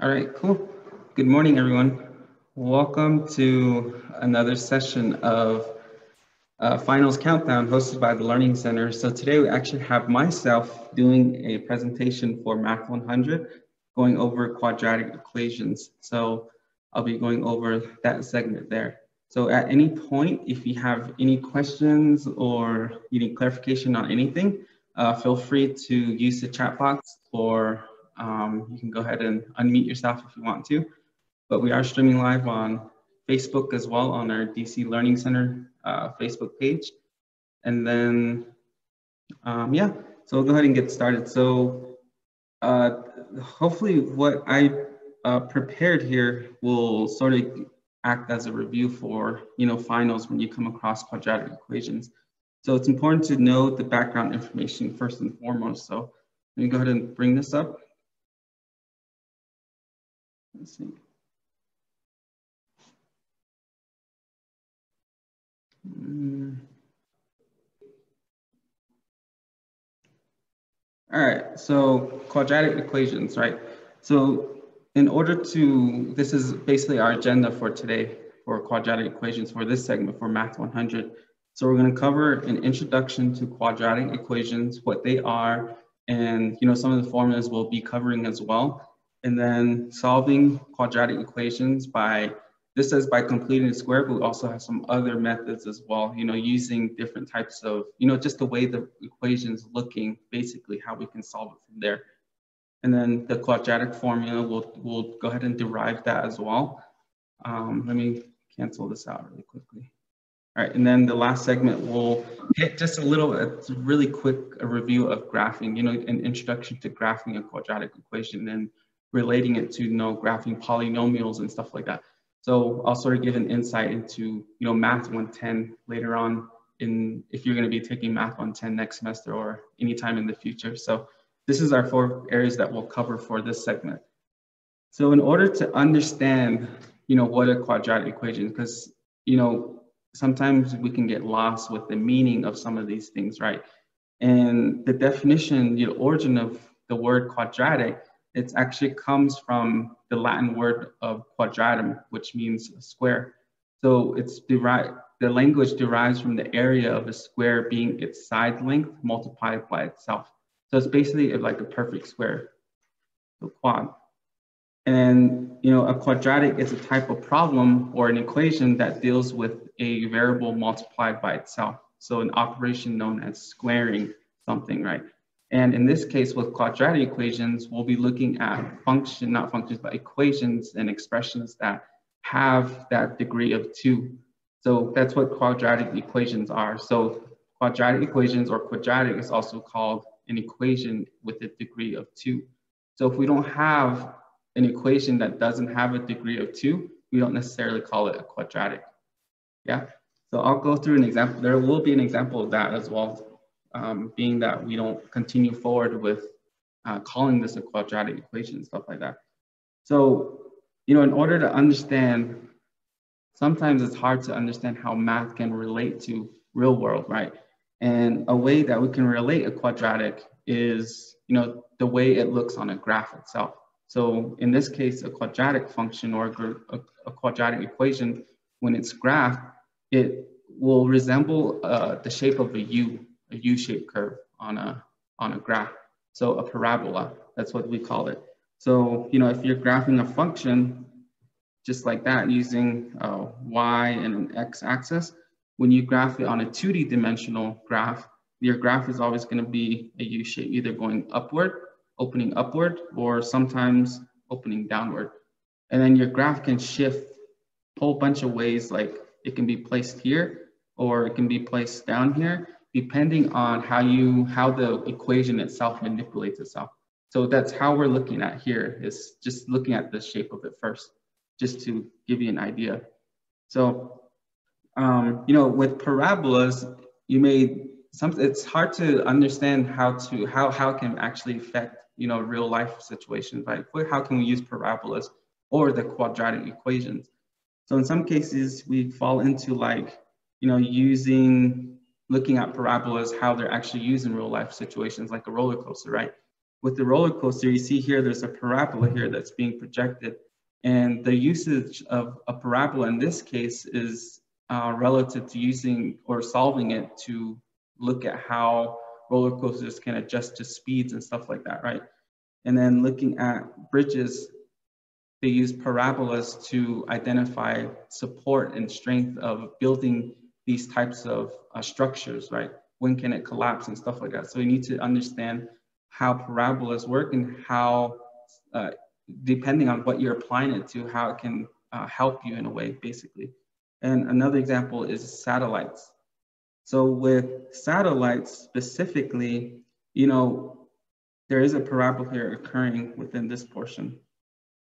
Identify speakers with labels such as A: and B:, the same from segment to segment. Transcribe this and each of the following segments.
A: All right, cool. Good morning, everyone. Welcome to another session of Finals Countdown hosted by the Learning Center. So today we actually have myself doing a presentation for Math 100, going over quadratic equations. So I'll be going over that segment there. So at any point, if you have any questions or you need clarification on anything, feel free to use the chat box or you can go ahead and unmute yourself if you want to. But we are streaming live on Facebook as well on our DC Learning Center Facebook page. And then, yeah, so we'll go ahead and get started. So hopefully what I prepared here will sort of act as a review for, finals when you come across quadratic equations. So it's important to know the background information first and foremost. So let me go ahead and bring this up. Let's see. All right, so quadratic equations, right? So in order to, this is basically our agenda for today for quadratic equations for this segment for Math 100. So we're going to cover an introduction to quadratic equations, what they are, and some of the formulas we'll be covering as well. And then solving quadratic equations by, this says by completing the square, but we also have some other methods as well, using different types of, just the way the equation's looking, basically how we can solve it from there. And then the quadratic formula, we'll go ahead and derive that as well. Let me cancel this out really quickly. All right, and then the last segment will hit just a really quick review of graphing, an introduction to graphing a quadratic equation and relating it to, graphing polynomials and stuff like that. So I'll sort of give an insight into, Math 110 later on if you're going to be taking Math 110 next semester or anytime in the future. So this is our 4 areas that we'll cover for this segment. So in order to understand, what a quadratic equation, because, sometimes we can get lost with the meaning of some of these things, right? And the definition, the origin of the word quadratic, it actually comes from the Latin word of quadratum, which means square. So it's derived, the language derives from the area of a square being its side length multiplied by itself. So it's basically like a perfect square, so quad. And a quadratic is a type of problem or an equation that deals with a variable multiplied by itself. So an operation known as squaring something, right? And in this case, with quadratic equations, we'll be looking at not functions, but equations and expressions that have that degree of 2. So that's what quadratic equations are. So quadratic equations, or quadratic, is also called an equation with a degree of 2. So if we don't have an equation that doesn't have a degree of 2, we don't necessarily call it a quadratic. Yeah, so I'll go through an example. There will be an example of that as well, being that we don't continue forward with calling this a quadratic equation, stuff like that. So, in order to understand, sometimes it's hard to understand how math can relate to real world, right? And a way that we can relate a quadratic is, the way it looks on a graph itself. So in this case, a quadratic function or a quadratic equation, when it's graphed, it will resemble the shape of a U-shaped curve on a graph. So a parabola, that's what we call it. So, if you're graphing a function just like that using Y and an X axis, when you graph it on a 2D dimensional graph, your graph is always going to be a U shape, either going upward, opening upward, or sometimes opening downward. And then your graph can shift a whole bunch of ways, like it can be placed here or it can be placed down here, depending on how the equation itself manipulates itself. So that's how we're looking at here, is just looking at the shape of it first, just to give you an idea. So, with parabolas, it's hard to understand how it can actually affect, real life situations, right? How can we use parabolas or the quadratic equations? So in some cases, we fall into looking at parabolas, how they're actually used in real life situations, like a roller coaster, right? with the roller coaster, you see here, there's a parabola here that's being projected. And the usage of a parabola in this case is relative to using or solving it to look at how roller coasters can adjust to speeds and stuff like that, right? And then looking at bridges, they use parabolas to identify support and strength of building these types of structures, right? When can it collapse and stuff like that. So you need to understand how parabolas work and how, depending on what you're applying it to, how it can help you in a way, basically. And another example is satellites. So with satellites specifically, you know, there is a parabola here occurring within this portion.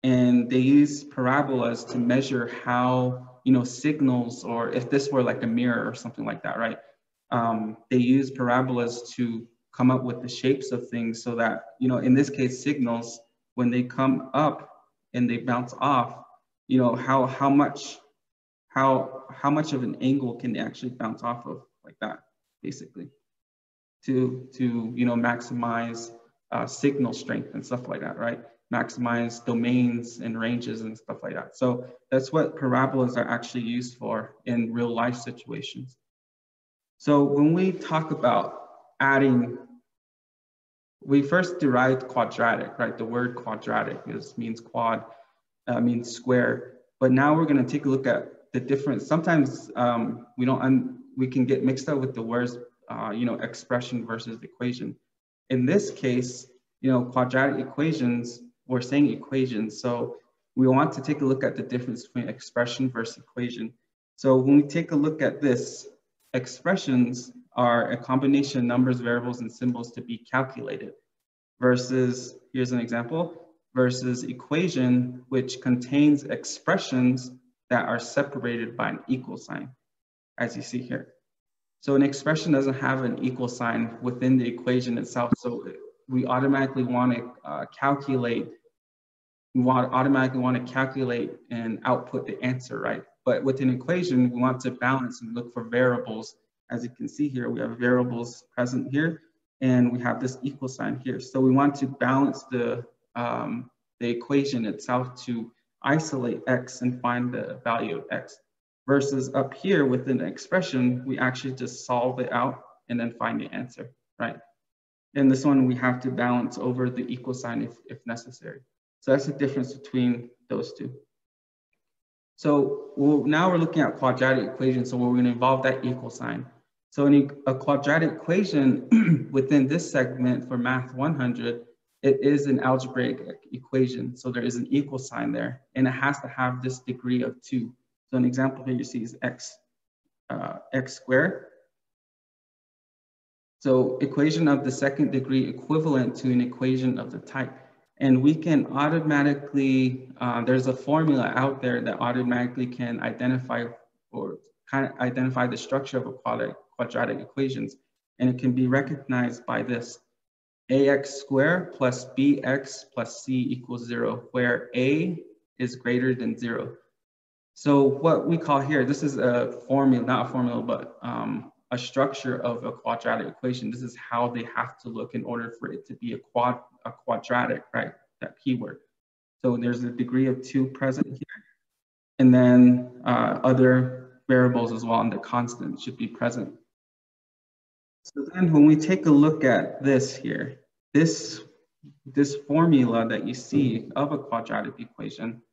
A: And they use parabolas to measure how, you know, signals, or if this were like a mirror or something like that, right? They use parabolas to come up with the shapes of things so that, you know, in this case, signals, when they come up and they bounce off, you know, how much of an angle can they actually bounce off of, like that, basically, to you know, maximize signal strength and stuff like that, right? Maximize domains and ranges and stuff like that. So that's what parabolas are actually used for in real life situations. So when we talk about adding, we first derived quadratic, right? The word quadratic means quad, means square. But now we're going to take a look at the difference. Sometimes we can get mixed up with the words, you know, expression versus equation. In this case, you know, quadratic equations, we're saying equations. So we want to take a look at the difference between expression versus equation. So when we take a look at this, expressions are a combination of numbers, variables, and symbols to be calculated, versus, here's an example, versus equation, which contains expressions that are separated by an equal sign, as you see here. So an expression doesn't have an equal sign within the equation itself. So we automatically want to calculate and output the answer, right? But with an equation, we want to balance and look for variables. As you can see here, we have variables present here, and we have this equal sign here. So we want to balance the equation itself to isolate x and find the value of x. Versus up here within the expression, we actually just solve it out and then find the answer, right? And this one, we have to balance over the equal sign if necessary. So that's the difference between those two. So now we're looking at quadratic equations. So we're going to involve that equal sign. So in a quadratic equation within this segment for Math 100, it is an algebraic equation. So there is an equal sign there, and it has to have this degree of 2. So an example here you see is x squared. So equation of the second degree equivalent to an equation of the type. And we can automatically, there's a formula out there that automatically can identify or kind of identify the structure of a quadratic equations. And it can be recognized by this: ax squared plus bx plus c equals 0, where a is greater than 0. So what we call here, this is a formula, not a formula, but a structure of a quadratic equation. This is how they have to look in order for it to be a quadratic, right? That keyword. So there's a degree of 2 present here, and then other variables as well, and the constant should be present. So then when we take a look at this here, this formula that you see of a quadratic equation,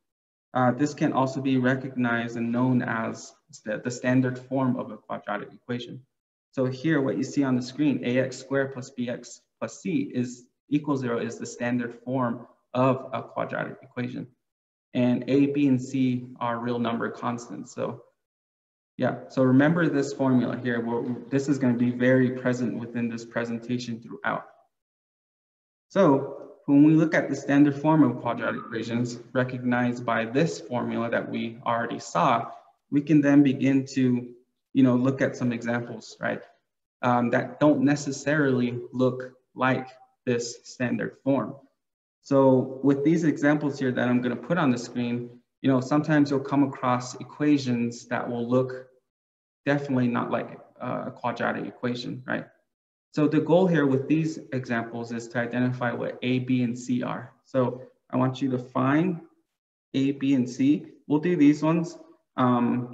A: this can also be recognized and known as the standard form of a quadratic equation. So here, what you see on the screen, ax squared plus bx plus c equals 0 is the standard form of a quadratic equation. And a, b, and c are real number constants. So yeah, so remember this formula here. This is going to be very present within this presentation throughout. So when we look at the standard form of quadratic equations recognized by this formula that we already saw, we can then begin to, you know, look at some examples, right? That don't necessarily look like this standard form. So with these examples here that I'm going to put on the screen, you know, sometimes you'll come across equations that will look definitely not like a quadratic equation, right? So the goal here with these examples is to identify what A, B, and C are. So I want you to find A, B, and C. We'll do these ones.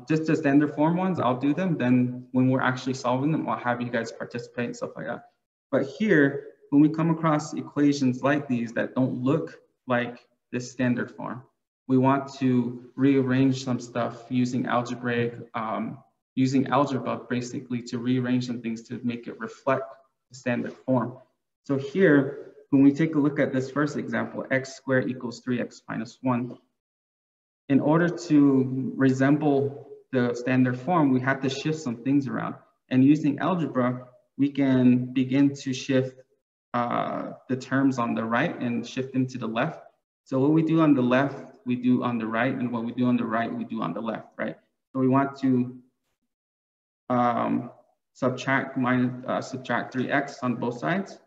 A: Just the standard form ones, I'll do them. Then when we're actually solving them, I'll have you guys participate and stuff like that. But here, when we come across equations like these that don't look like this standard form, we want to rearrange some stuff using algebra basically to rearrange some things to make it reflect the standard form. So here, when we take a look at this first example, x squared equals 3x minus 1, in order to resemble the standard form, we have to shift some things around. And using algebra, we can begin to shift the terms on the right and shift them to the left. So what we do on the left, we do on the right, and what we do on the right, we do on the left, right? So we want to subtract 3x on both sides,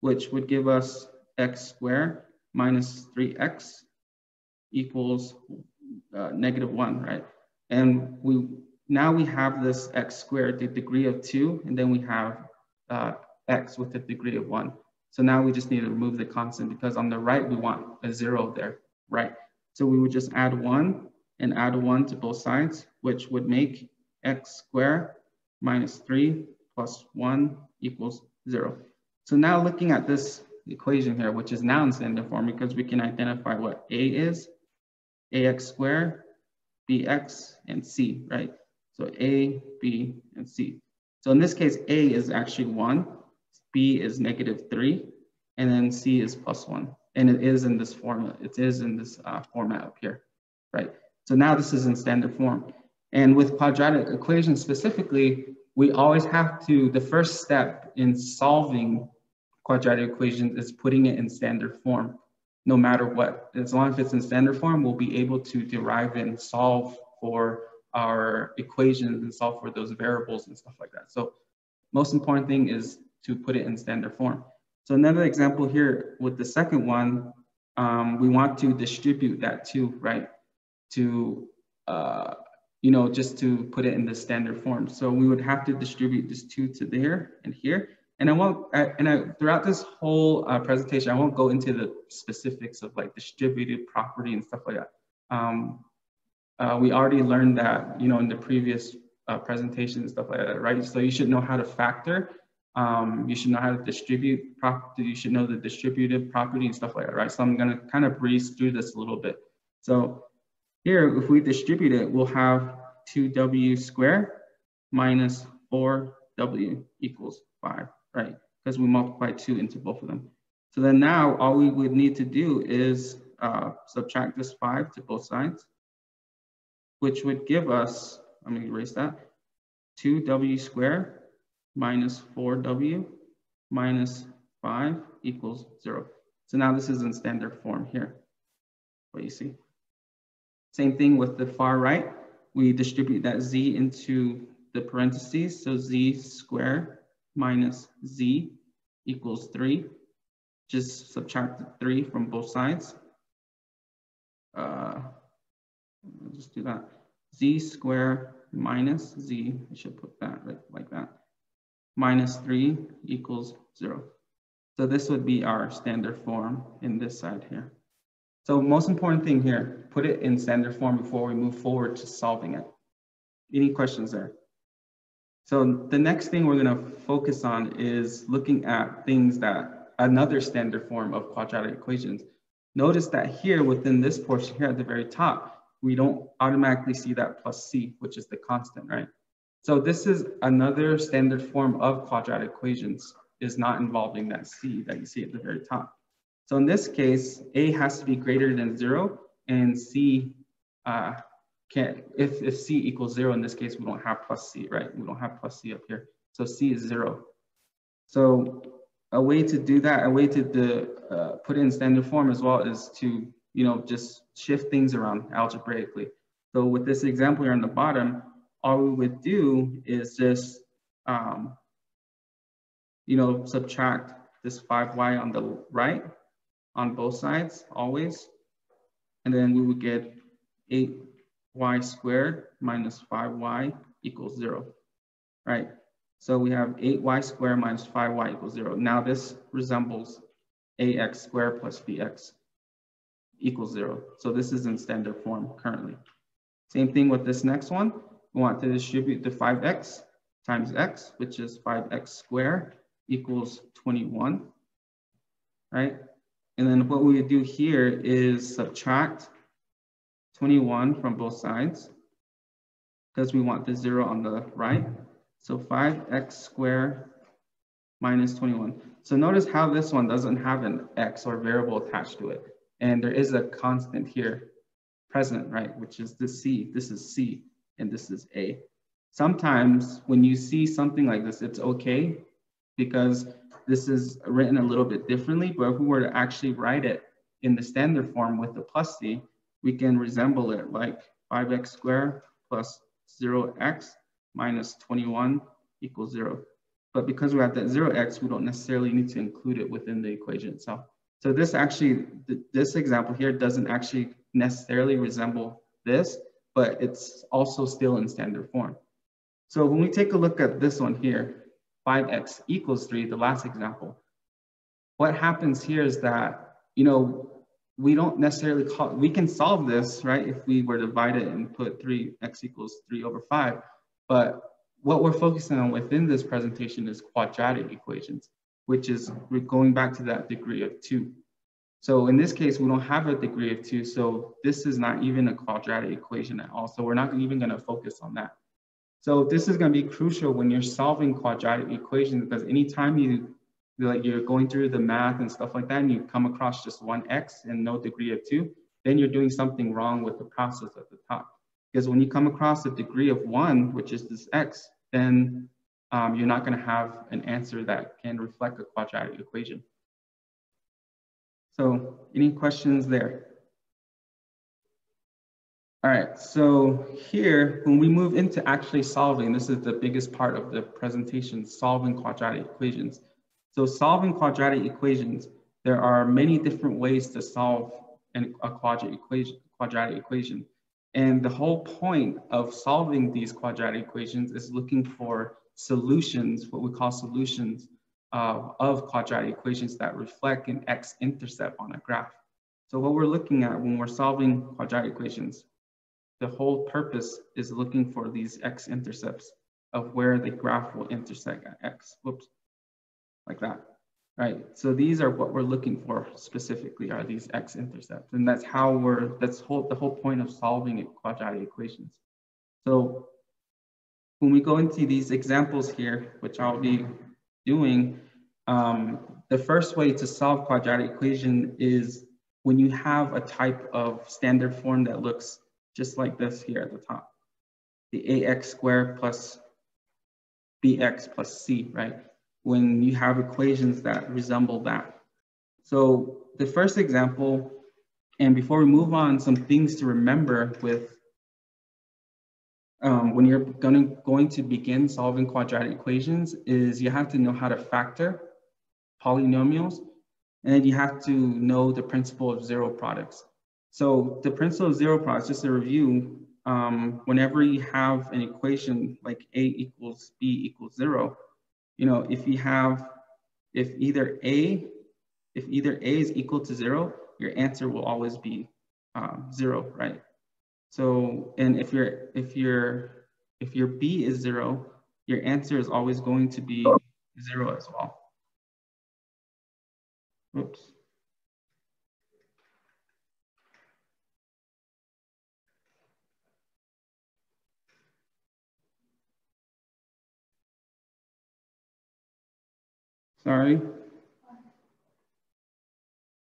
A: which would give us x squared minus 3x equals -1, right? And now we have this x squared, the degree of 2, and then we have x with the degree of 1. So now we just need to remove the constant because on the right we want a 0 there, right? So we would just add 1 and add 1 to both sides, which would make x squared minus 3 plus 1 equals 0. So now looking at this equation here, which is now in standard form, because we can identify what A is, ax squared, bx, and c, right? So A, B, and C. So in this case, A is actually 1, B is -3, and then C is +1. And it is in this format. It is in this format up here, right? So now this is in standard form. And with quadratic equations specifically, we always have to, the first step in solving quadratic equations is putting it in standard form, no matter what. As long as it's in standard form, we'll be able to derive and solve for our equations and solve for those variables and stuff like that. So most important thing is to put it in standard form. So another example here with the second one, we want to distribute that too, right? To, just to put it in the standard form. So we would have to distribute this 2 to there and here. And throughout this whole presentation, I won't go into the specifics of like distributed property and stuff like that. We already learned that, in the previous presentation and stuff like that, right? So you should know how to factor. You should know how to distribute property. You should know the distributive property and stuff like that, right? So I'm gonna kind of breeze through this a little bit. So here, if we distribute it, we'll have 2w squared minus 4w equals 5, right? Because we multiply 2 into both of them. So then now all we would need to do is subtract this 5 to both sides, which would give us, let me erase that, 2w squared minus 4w minus 5 equals 0. So now this is in standard form here, what you see. Same thing with the far right. We distribute that z into the parentheses. So z squared minus z equals 3. Just subtract the 3 from both sides. Just do that. Z squared minus z, I should put that like that, minus 3 equals 0. So this would be our standard form in this side here. So most important thing here, put it in standard form before we move forward to solving it. Any questions there? So the next thing we're gonna focus on is looking at things that, another standard form of quadratic equations. Notice that here within this portion here at the very top, we don't automatically see that plus c, which is the constant, right? So this is another standard form of quadratic equations, is not involving that c that you see at the very top. So in this case, a has to be greater than 0, and c if c equals 0, in this case, we don't have plus c, right? We don't have plus c up here. So c is 0. So a way to do that, a way to put it in standard form as well is to, just shift things around algebraically. So with this example here on the bottom, all we would do is just, subtract this 5y on the right on both sides always. And then we would get 8y squared minus 5y equals 0, right? So we have 8y squared minus 5y equals 0. Now this resembles ax squared plus bx equals 0. So this is in standard form currently. Same thing with this next one. We want to distribute the 5x times x, which is 5x squared equals 21, right? And then what we would do here is subtract 21 from both sides because we want the 0 on the right. So 5x squared minus 21. So notice how this one doesn't have an x or variable attached to it. And there is a constant here present, right? Which is the c. This is c and this is a. Sometimes when you see something like this, it's okay because this is written a little bit differently, but if we were to actually write it in the standard form with the plus c, we can resemble it like 5x squared plus 0x minus 21 equals 0. But because we have that 0x, we don't necessarily need to include it within the equation itself. So this actually, this example here doesn't actually necessarily resemble this, but it's also still in standard form. So when we take a look at this one here, 5x equals 3, the last example, what happens here is that, you know, we don't necessarily call, we can solve this, right? If we were to divide it and put 3x equals 3 over 5, but what we're focusing on within this presentation is quadratic equations, which is we're going back to that degree of 2. So in this case, we don't have a degree of 2, so this is not even a quadratic equation at all. So we're not even going to focus on that. So this is going to be crucial when you're solving quadratic equations, because anytime you're going through the math and stuff like that, and you come across just one x and no degree of 2, then you're doing something wrong with the process at the top. Because when you come across a degree of 1, which is this x, then you're not going to have an answer that can reflect a quadratic equation. So any questions there? All right, so here, when we move into actually solving, this is the biggest part of the presentation, solving quadratic equations. So solving quadratic equations, there are many different ways to solve a quadratic equation. And the whole point of solving these quadratic equations is looking for solutions, what we call solutions of quadratic equations that reflect an x-intercept on a graph. So what we're looking at when we're solving quadratic equations, the whole purpose is looking for these x-intercepts of where the graph will intersect at x. Whoops, like that, right? So these are what we're looking for specifically, are these x-intercepts, and that's how the whole point of solving quadratic equations. So when we go into these examples here, which I'll be doing, the first way to solve quadratic equation is when you have a type of standard form that looks just like this here at the top, the ax squared plus bx plus c, right? When you have equations that resemble that. So the first example, and before we move on, some things to remember with when you're going to begin solving quadratic equations is you have to know how to factor polynomials, and you have to know the principle of zero products. So the principle of zero products, just a review, whenever you have an equation like a equals b equals 0, you know, if either a is equal to 0, your answer will always be 0, right? So, and if your b is 0, your answer is always going to be 0 as well. Oops. Sorry.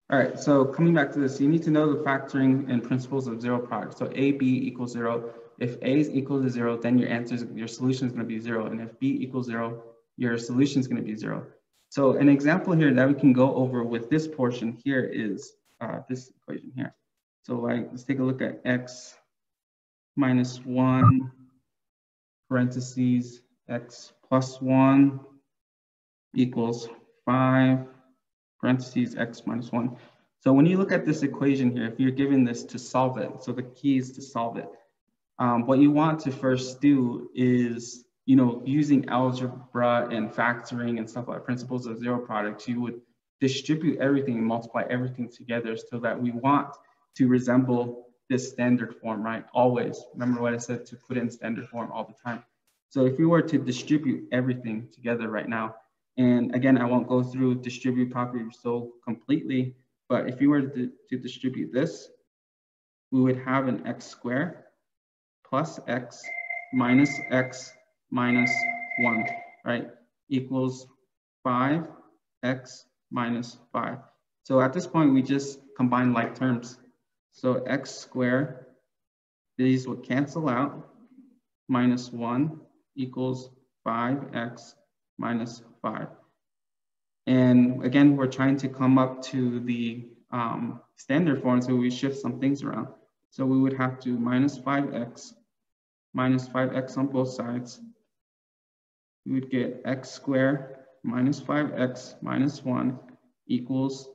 A: All right, so coming back to this, you need to know the factoring and principles of zero product. So a, b equals 0. If a is equal to 0, then your solution is going to be 0. And if b equals 0, your solution is going to be 0. So an example here that we can go over with this portion here is this equation here. So like, let's take a look at x minus 1 parentheses x plus 1 equals 5 parentheses x minus 1. So when you look at this equation here, if you're given this to solve it, so the key is to solve it. What you want to first do is using algebra and factoring and stuff like principles of zero products, you would distribute everything and multiply everything together so that we want to resemble this standard form, right? Always. Remember what I said, to put it in standard form all the time. So if we were to distribute everything together right now, and again, I won't go through distribute property so completely, but if you were to distribute this, we would have an x squared plus x minus 1, right? Equals 5x minus 5. So at this point, we just combine like terms. So x squared, these would cancel out, minus 1 equals 5x minus 5. And again, we're trying to come up to the standard form, so we shift some things around. So we would have to minus 5x on both sides. We would get x squared minus 5x minus 1 equals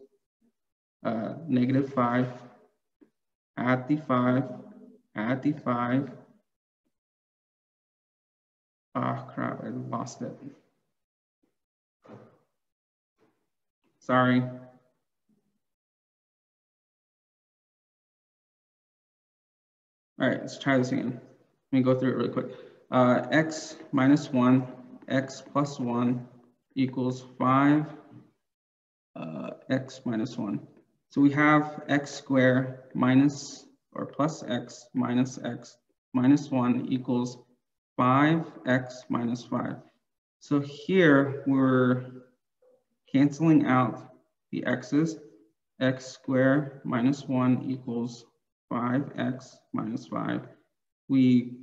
A: negative 5. Add the 5. Oh crap, I lost it. Sorry. All right, let's try this again. Let me go through it really quick. X minus 1, x plus 1 equals 5, x minus 1. So we have x squared minus or plus x minus 1 equals 5x minus 5. So here we're canceling out the x's. X squared minus 1 equals 5x minus 5. We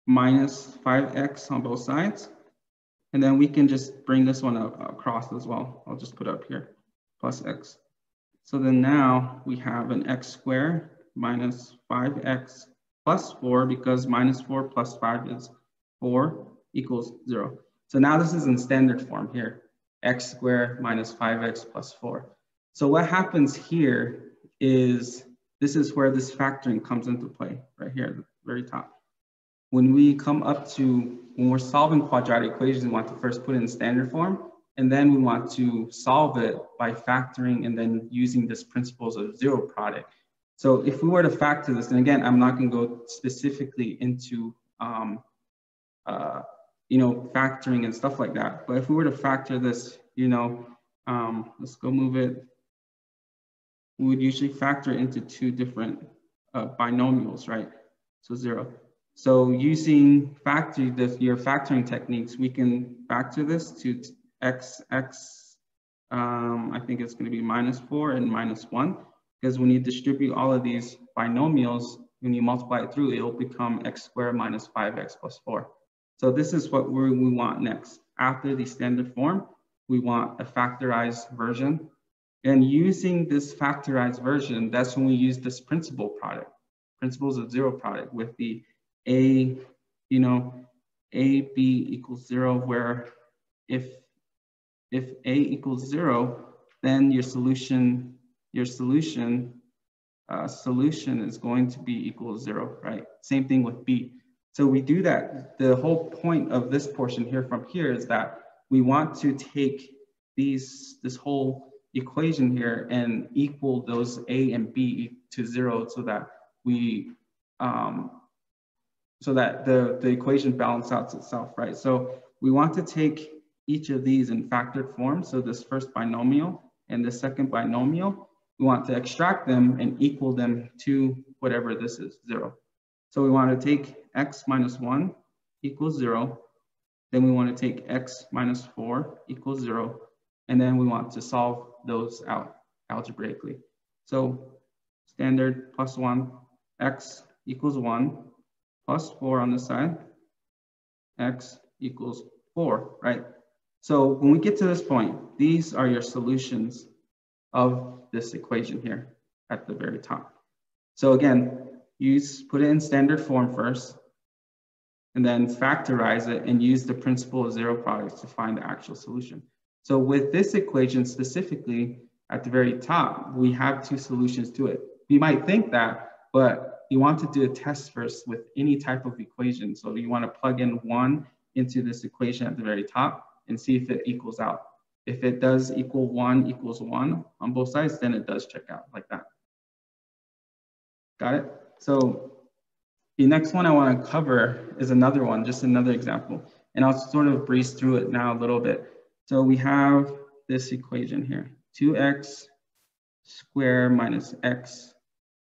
A: minus 5x on both sides. And then we can just bring this one across as well. I'll just put it up here, plus x. So then now we have an x squared minus 5x plus 4, because minus 4 plus 5 is 4, equals 0. So now this is in standard form here, x squared minus 5x plus 4. So what happens here is, this is where this factoring comes into play, right here at the very top. When we come up to, when we're solving quadratic equations, we want to first put it in standard form, and then we want to solve it by factoring and then using this principles of zero product. So if we were to factor this, and again, I'm not going to go specifically into factoring and stuff like that, but if we were to factor this, let's go move it. We would usually factor into two different binomials, right? So 0. So using your factoring techniques, we can factor this to x, I think it's going to be minus 4 and minus 1, because when you distribute all of these binomials, when you multiply it through, it will become x squared minus 5x plus 4. So this is what we want next. After the standard form, we want a factorized version. And using this factorized version, that's when we use this principles of zero product with the a b equals 0, where if a equals 0, then your solution is going to be equal to 0, right? Same thing with b. So we do that. The whole point of this portion here from here is that we want to take this whole equation here and equal those a and b to 0, so that we the equation balances out itself, right? So we want to take each of these in factored form. So this first binomial and the second binomial, we want to extract them and equal them to whatever this is, 0. So we want to take x minus 1 equals 0. Then we want to take x minus 4 equals 0. And then we want to solve those out algebraically. So standard plus 1, x equals 1, plus 4 on the side, x equals 4, right? So when we get to this point, these are your solutions of this equation here at the very top. So again, put it in standard form first, and then factorize it and use the principle of zero products to find the actual solution. So with this equation specifically, at the very top, we have two solutions to it. You might think that, but you want to do a test first with any type of equation. So you want to plug in 1 into this equation at the very top and see if it equals out. If it does equal 1 equals 1 on both sides, then it does check out like that. Got it? So the next one I want to cover is another one, just another example. And I'll sort of breeze through it now a little bit. So we have this equation here, 2x squared minus x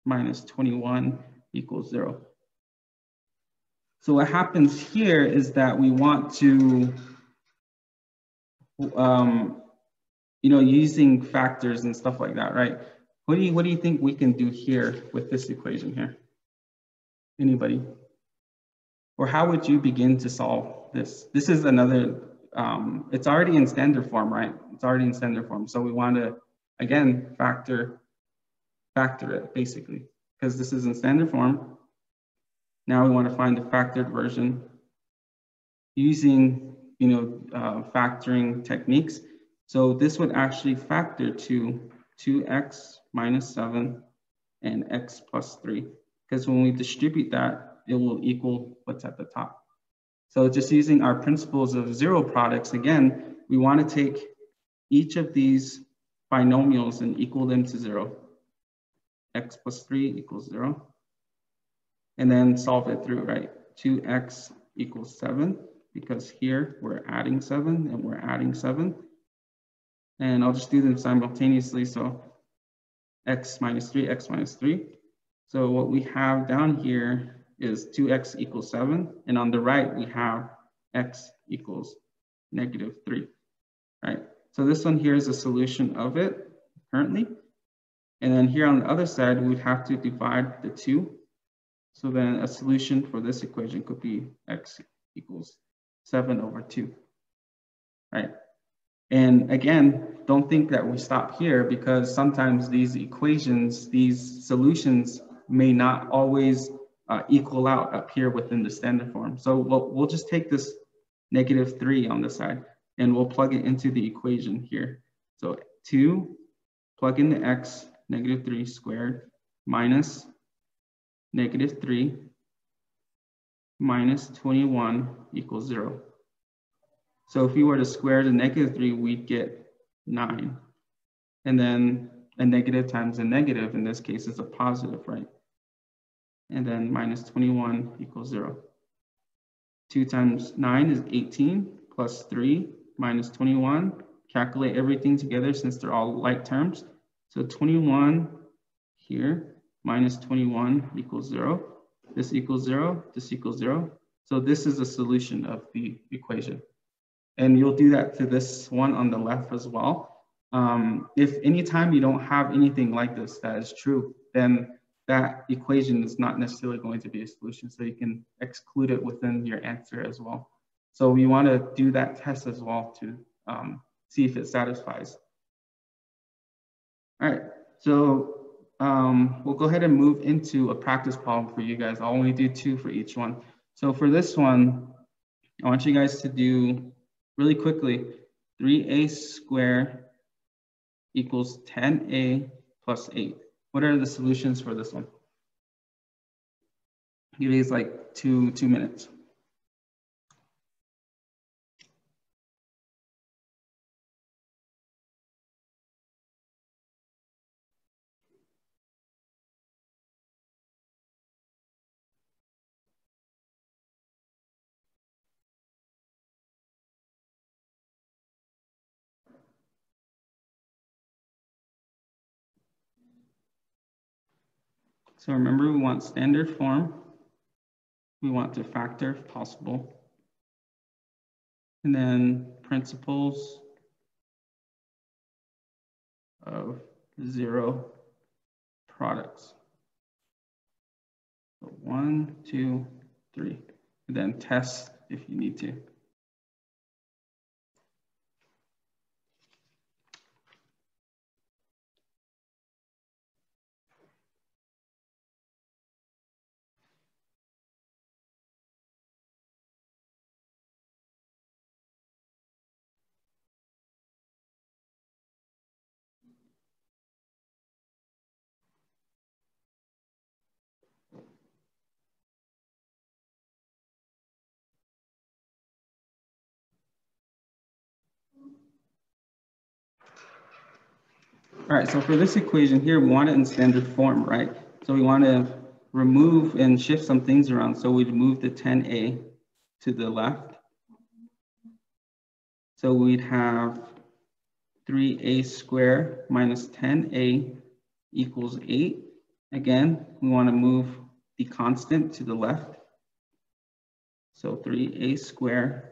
A: minus 21 equals 0. So what happens here is that we want to, using factors and stuff like that, right? What do you think we can do here with this equation here? Anybody? Or how would you begin to solve this? This is another, it's already in standard form, right? It's already in standard form. So we want to, again, factor it basically, because this is in standard form. Now we want to find the factored version using, factoring techniques. So this would actually factor to 2x minus 7 and x plus 3, because when we distribute that, it will equal what's at the top. So just using our principles of zero products, again, we want to take each of these binomials and equal them to 0. X plus 3 equals 0. And then solve it through, right? 2x equals 7, because here we're adding 7 and we're adding 7. And I'll just do them simultaneously. So x minus 3, x minus 3. So what we have down here is 2x equals 7. And on the right, we have x equals negative 3, right? So this one here is a solution of it currently. And then here on the other side, we'd have to divide the 2. So then a solution for this equation could be x equals 7 over 2, right? And again, don't think that we stop here, because sometimes these equations, these solutions may not always equal out up here within the standard form. So we'll just take this negative 3 on the side and we'll plug it into the equation here. So 2, plug in the x, negative 3 squared minus negative 3 minus 21 equals 0. So if we were to square the negative 3, we'd get 9. And then a negative times a negative, in this case, is a positive, right? And then minus 21 equals 0. 2 times 9 is 18, plus 3 minus 21. Calculate everything together since they're all like terms. So 21 here minus 21 equals 0. This equals 0, this equals 0. So this is a solution of the equation. And you'll do that to this one on the left as well. If anytime you don't have anything like this that is true, then that equation is not necessarily going to be a solution. So you can exclude it within your answer as well. So we want to do that test as well to see if it satisfies. All right, so we'll go ahead and move into a practice problem for you guys. I'll only do 2 for each one. So for this one, I want you guys to do really quickly, 3a squared equals 10a plus 8. What are the solutions for this one? Give these like two minutes. So remember, we want standard form. We want to factor if possible. And then principles of zero products. So 1, 2, 3. And then test if you need to. All right, so for this equation here, we want it in standard form, right? So we want to remove and shift some things around. So we'd move the 10a to the left. So we'd have 3a squared minus 10a equals 8. Again, we want to move the constant to the left. So 3a squared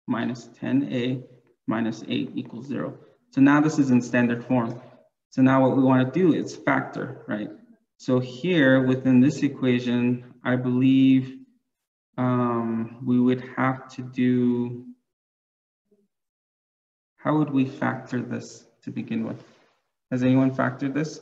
A: minus 10a minus 8 equals 0. So now this is in standard form. So now what we want to do is factor, right? So here within this equation, I believe we would have to do, how would we factor this to begin with? Has anyone factored this?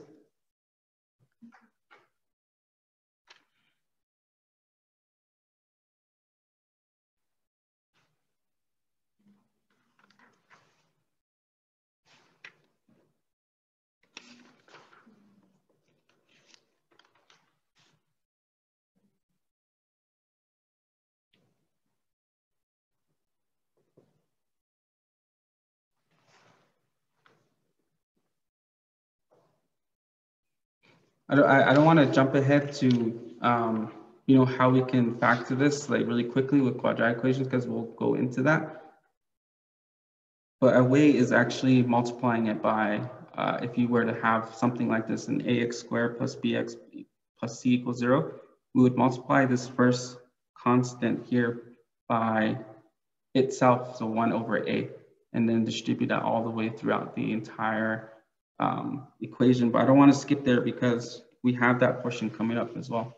A: I don't want to jump ahead to you know, how we can factor this like really quickly with quadratic equations, because we'll go into that. But a way is actually multiplying it by, if you were to have something like this, an ax squared plus bx plus c equals 0, we would multiply this first constant here by itself, so 1 over a, and then distribute that all the way throughout the entire equation. But I don't want to skip there because we have that portion coming up as well.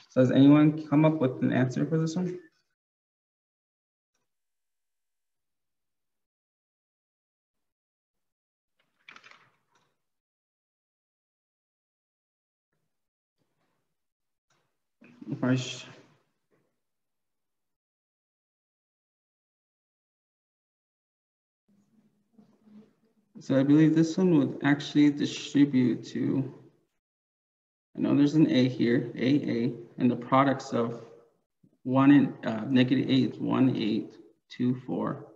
A: So has anyone come up with an answer for this one? So I believe this one would actually distribute to, I know there's an a here, AA, and the products of 1 and negative 8 is 1, 8, 2, 4,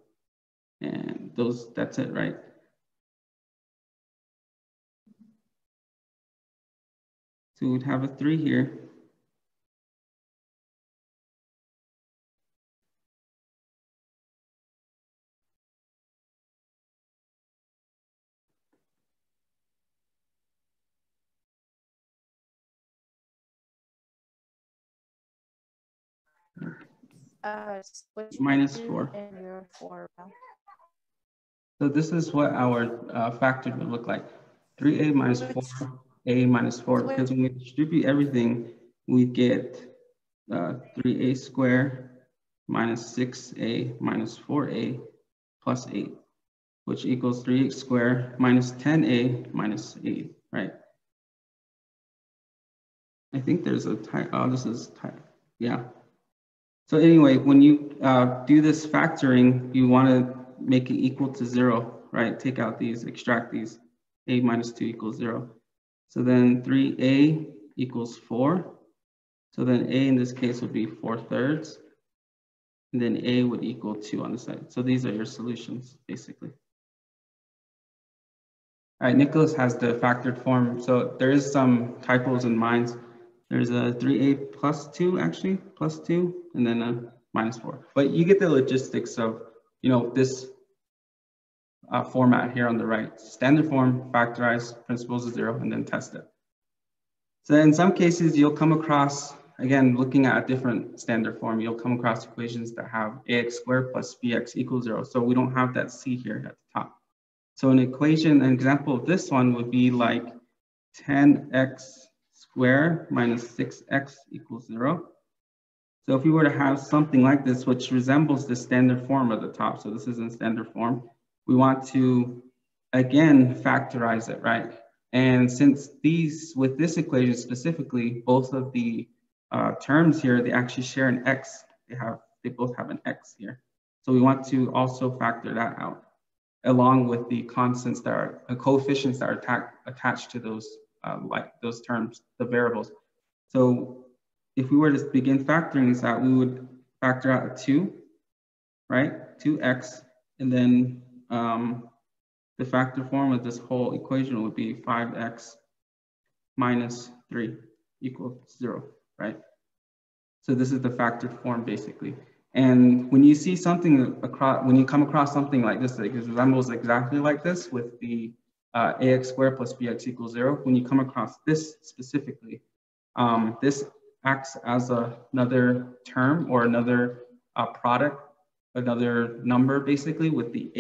A: and those, that's it, right? So we'd have a 3 here. Minus 4. So this is what our factor would look like. 3a minus 4a minus 4, because when we distribute everything, we get 3a squared minus 6a minus 4a plus 8, which equals 3x squared minus 10a minus 8, right? I think there's a type, oh, this is type, yeah. So anyway, when you do this factoring, you want to make it equal to 0, right? Take out these, extract these, a minus 2 equals 0. So then 3a equals 4. So then a in this case would be 4/3. And then a would equal 2 on the side. So these are your solutions, basically. All right, Nicholas has the factored form. So there is some typos in mine. There's a 3a plus 2, actually, plus 2, and then a minus 4. But you get the logistics of, you know, this format here on the right. Standard form, factorize, principles of 0, and then test it. So in some cases, you'll come across, again, looking at a different standard form, you'll come across equations that have ax squared plus bx equals 0. So we don't have that c here at the top. So an equation, an example of this one would be like 10x squared minus 6x equals 0. So if we were to have something like this, which resembles the standard form at the top, so this is in standard form, we want to, again, factorize it, right? And since these, with this equation specifically, both of the terms here, they actually share an x. They both have an x here. So we want to also factor that out, along with the constants that are, coefficients that are attached to those, like those terms, the variables. So if we were to begin factoring this out, we would factor out a 2, right? 2x, and then the factor form of this whole equation would be 5x minus 3 equals 0, right? So this is the factor form basically. And when you see something across, when you come across something like this, that resembles exactly like this with the ax squared plus bx equals 0, when you come across this specifically, this acts as another term or another product, another number basically with the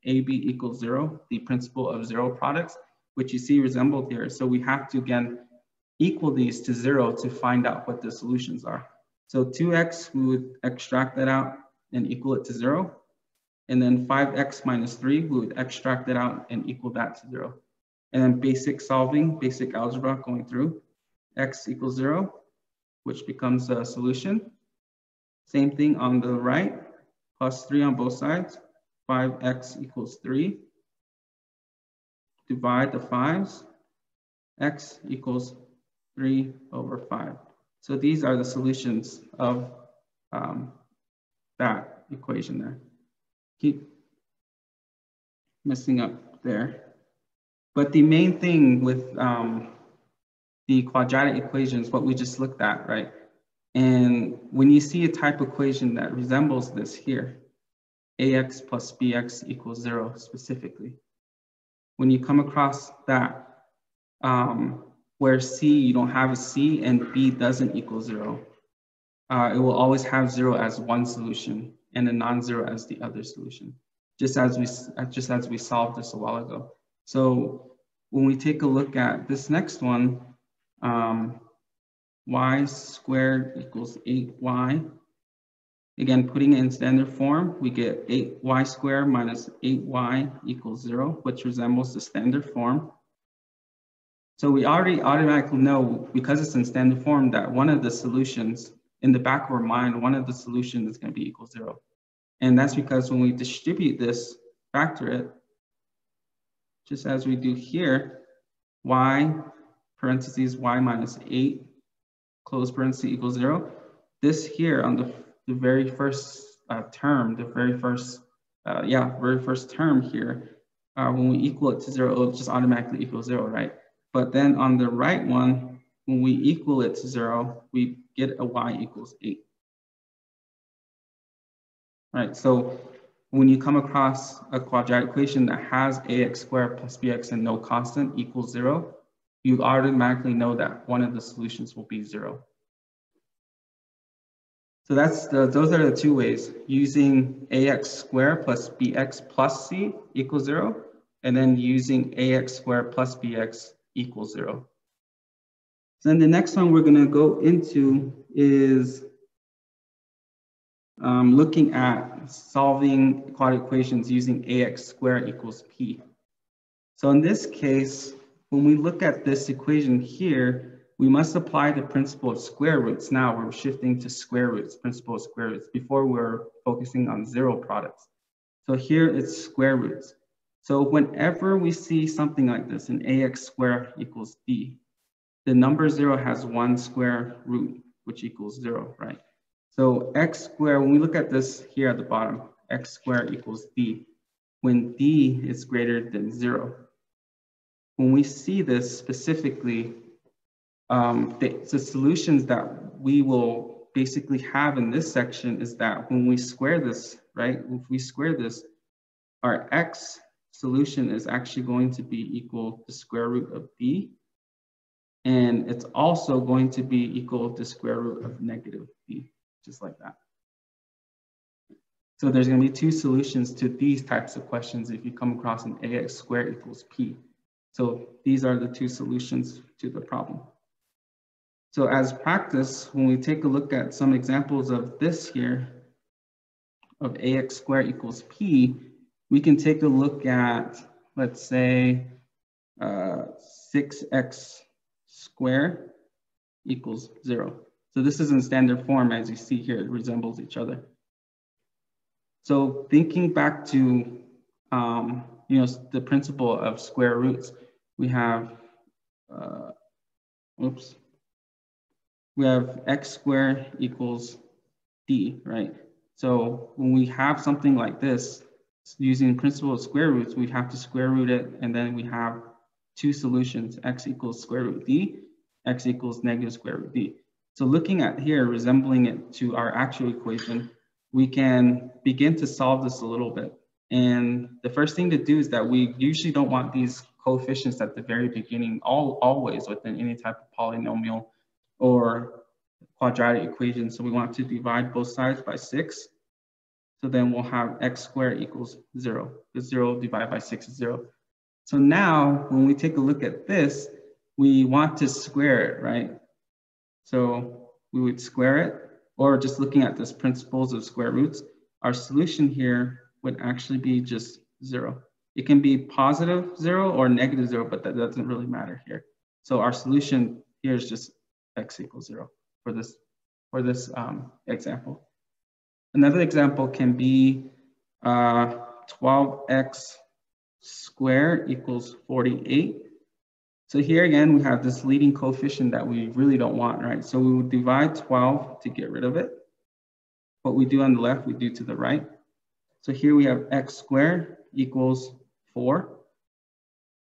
A: AB equals 0, the principle of zero products, which you see resembled here. So we have to again equal these to 0 to find out what the solutions are. So 2x, we would extract that out and equal it to 0. And then 5x minus 3, we would extract it out and equal that to 0. And then basic solving, basic algebra going through, x equals 0, which becomes a solution. Same thing on the right, plus 3 on both sides, 5x equals 3. Divide the 5s, x equals 3 over 5. So these are the solutions of that equation there. Keep messing up there. But the main thing with the quadratic equations, what we just looked at, right? And when you see a type equation that resembles this here, ax plus bx equals 0 specifically, when you come across that, where C, you don't have a C and B doesn't equal 0, it will always have 0 as one solution and a non-zero as the other solution, just as we solved this a while ago. So when we take a look at this next one, y squared equals 8y. Again, putting it in standard form, we get 8y squared minus 8y equals 0, which resembles the standard form. So we already automatically know, because it's in standard form, that one of the solutions, in the back of our mind, one of the solutions is going to be equal 0. And that's because when we distribute this, factor it, just as we do here, y parentheses y minus 8, close parenthesis equals 0. This here on the very first term, the very first term here, when we equal it to 0, it'll just automatically equal 0, right? But then on the right one, when we equal it to 0, we get a y equals 8. Right, so when you come across a quadratic equation that has ax squared plus bx and no constant equals 0, you automatically know that one of the solutions will be 0. So those are the two ways, using ax squared plus bx plus c equals 0, and then using ax squared plus bx equals 0. So then the next one we're going to go into is looking at solving quadratic equations using ax squared equals p. So in this case, when we look at this equation here, we must apply the principle of square roots. Now we're shifting to square roots, principle of square roots. Before we're focusing on zero products. So here it's square roots. So whenever we see something like this, an ax squared equals b, the number 0 has one square root, which equals 0, right? So x squared, when we look at this here at the bottom, x squared equals d, when d is greater than 0. When we see this specifically, the solutions that we will basically have in this section is that when we square this, right? If we square this, our x solution is actually going to be equal to the square root of b. And it's also going to be equal to the square root of negative b, just like that. So there's going to be two solutions to these types of questions if you come across an ax squared equals p. So these are the two solutions to the problem. So as practice, when we take a look at some examples of this here, of ax squared equals p, we can take a look at, let's say, 6x squared equals 0. So this is in standard form, as you see here, it resembles each other. So thinking back to the principle of square roots, we have we have x squared equals d, right? So when we have something like this, using principle of square roots, we have to square root it, and then we have two solutions, x equals square root d, x equals negative square root d. So looking at here, resembling it to our actual equation, we can begin to solve this a little bit. And the first thing to do is that we usually don't want these coefficients at the very beginning, always within any type of polynomial or quadratic equation. So we want to divide both sides by 6. So then we'll have x squared equals 0, because 0 divided by 6 is 0. So now when we take a look at this, we want to square it, right? So we would square it, or just looking at this principles of square roots, our solution here would actually be just 0. It can be positive 0 or negative 0, but that doesn't really matter here. So our solution here is just x equals 0 for this example. Another example can be 12x squared equals 48. So here again, we have this leading coefficient that we really don't want, right? So we would divide 12 to get rid of it. What we do on the left, we do to the right. So here we have x squared equals 4,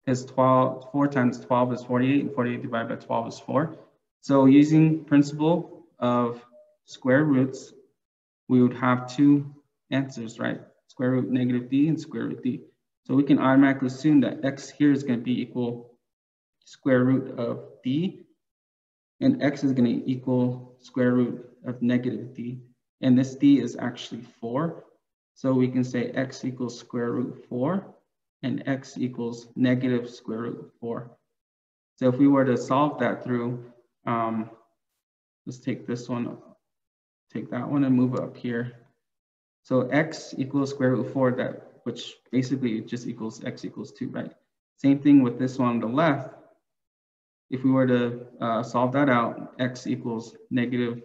A: because 4 times 12 is 48, and 48 divided by 12 is 4. So using principle of square roots, we would have two answers, right? Square root negative d and square root d. So we can automatically assume that x here is going to be equal square root of d, and x is going to equal square root of negative d. And this d is actually 4. So we can say x equals square root 4, and x equals negative square root of 4. So if we were to solve that through, let's take this one, take that one and move it up here. So x equals square root of 4, which basically just equals x equals 2, right? Same thing with this one on the left. If we were to solve that out, x equals negative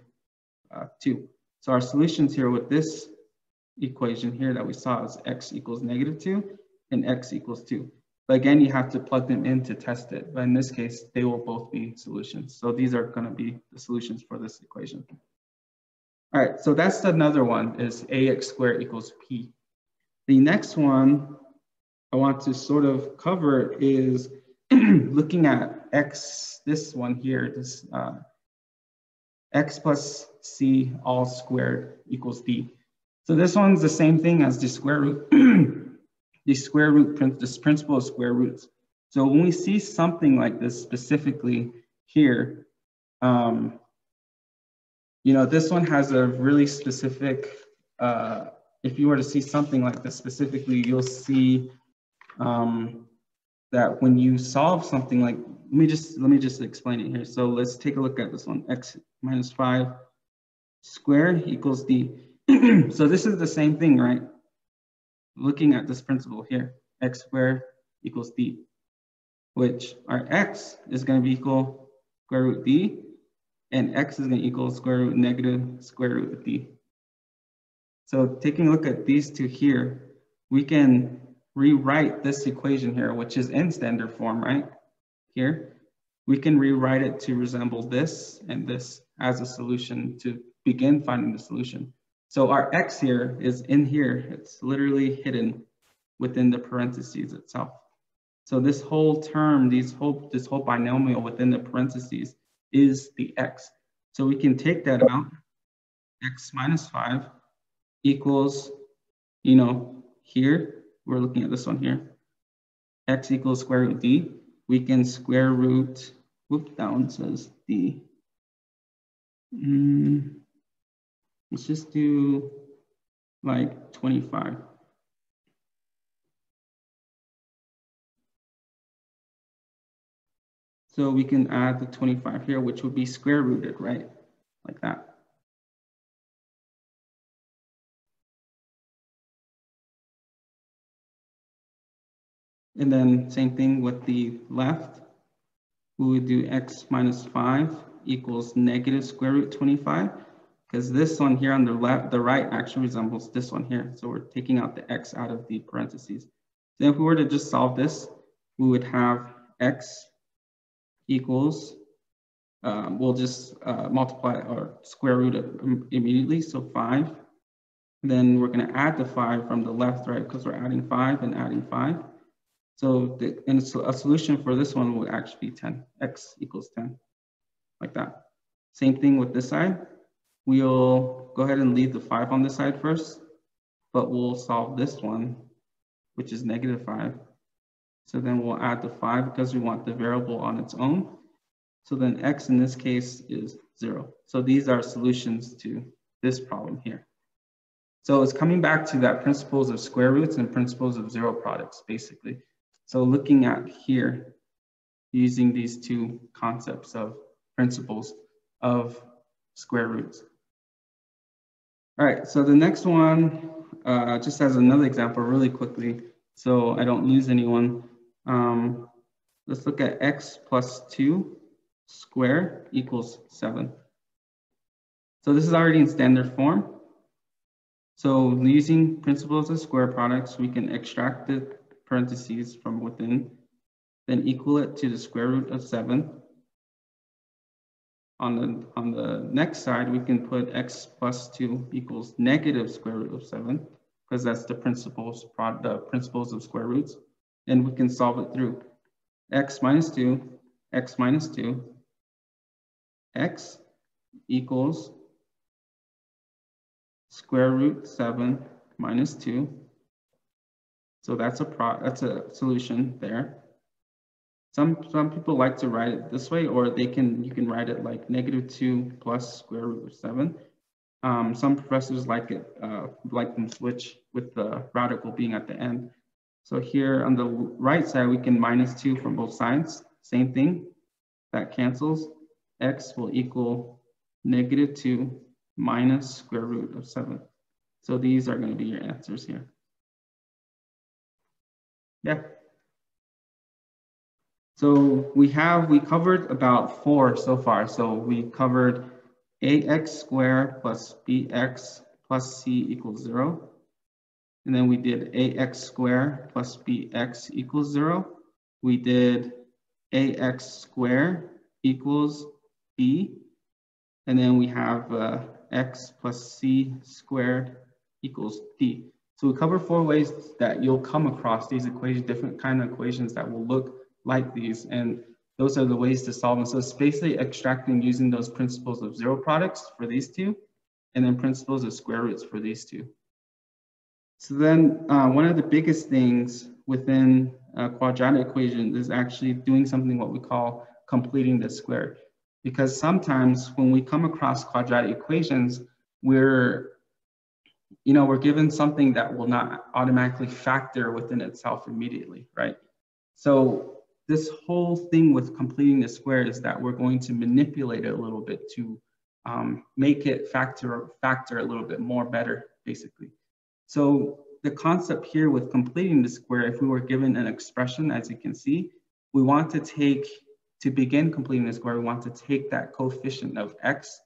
A: 2. So our solutions here with this equation here that we saw is x equals negative 2 and x equals 2. But again, you have to plug them in to test it. But in this case, they will both be solutions. So these are going to be the solutions for this equation. All right, so that's another one, is ax squared equals p. The next one I want to sort of cover is looking at x, this one here, this x plus c all squared equals d. So this one's the same thing as the square root, this principle of square roots. So when we see something like this specifically here, you know, this one has a really specific, if you were to see something like this specifically, you'll see that when you solve something like, let me just explain it here. So let's take a look at this one, x minus 5 squared equals d. So this is the same thing, right? Looking at this principle here, x squared equals d, which our x is going to be equal square root d, and x is going to equal square root negative square root of d. So taking a look at these two here, we can rewrite this equation here, which is in standard form, right? Here, we can rewrite it to resemble this and this as a solution to begin finding the solution. So our x here is in here. It's literally hidden within the parentheses itself. So this whole term, this whole binomial within the parentheses is the x. So we can take that out, x minus 5 equals, you know, here, we're looking at this one here, x equals square root d. We can square root, whoop, that one says d. Let's just do like 25. So we can add the 25 here, which would be square rooted, right? Like that. And then same thing with the left. We would do x minus 5 equals negative square root 25, because this one here on the left, the right actually resembles this one here. So we're taking out the x out of the parentheses. Then if we were to just solve this, we would have x equals, we'll just multiply or square root it immediately. So 5 Then we're going to add the 5 from the left, right? Because we're adding 5 and adding 5. So a solution for this one would actually be 10. X equals 10, like that. Same thing with this side. We'll go ahead and leave the 5 on this side first, but we'll solve this one, which is negative 5. So then we'll add the 5 because we want the variable on its own. So then x in this case is 0. So these are solutions to this problem here. So it's coming back to that principles of square roots and principles of zero products, basically. So looking at here, using these two concepts of principles of square roots. All right, so the next one, just as another example really quickly, so I don't lose anyone. Let's look at x plus 2 square equals 7. So this is already in standard form. So using principles of square products, we can extract the parentheses from within, then equal it to the square root of 7. On the next side, we can put x plus 2 equals negative square root of 7, because that's the principles of square roots. And we can solve it through x minus 2, x minus 2, x equals square root 7 minus 2. So that's a solution there. Some people like to write it this way, or you can write it like negative 2 plus square root of 7. Some professors like them switch with the radical being at the end. So here on the right side, we can minus 2 from both sides. Same thing, that cancels. X will equal negative 2 minus square root of 7. So these are going to be your answers here. Yeah. So we covered about 4 so far. So we covered ax squared plus bx plus c equals 0. And then we did ax squared plus bx equals 0. We did ax squared equals b. And then we have x plus c squared equals d. So we covered 4 ways that you'll come across these equations, different kind of equations that will look like these. And those are the ways to solve them. So it's basically extracting using those principles of zero products for these two, and then principles of square roots for these two. So then one of the biggest things within a quadratic equation is actually doing something what we call completing the square. Because sometimes when we come across quadratic equations, we're given something that will not automatically factor within itself immediately, right? So this whole thing with completing the square is that we're going to manipulate it a little bit to make it factor a little bit more better, basically. So the concept here with completing the square, if we were given an expression, as you can see, we want to begin completing the square, we want to take that coefficient of x,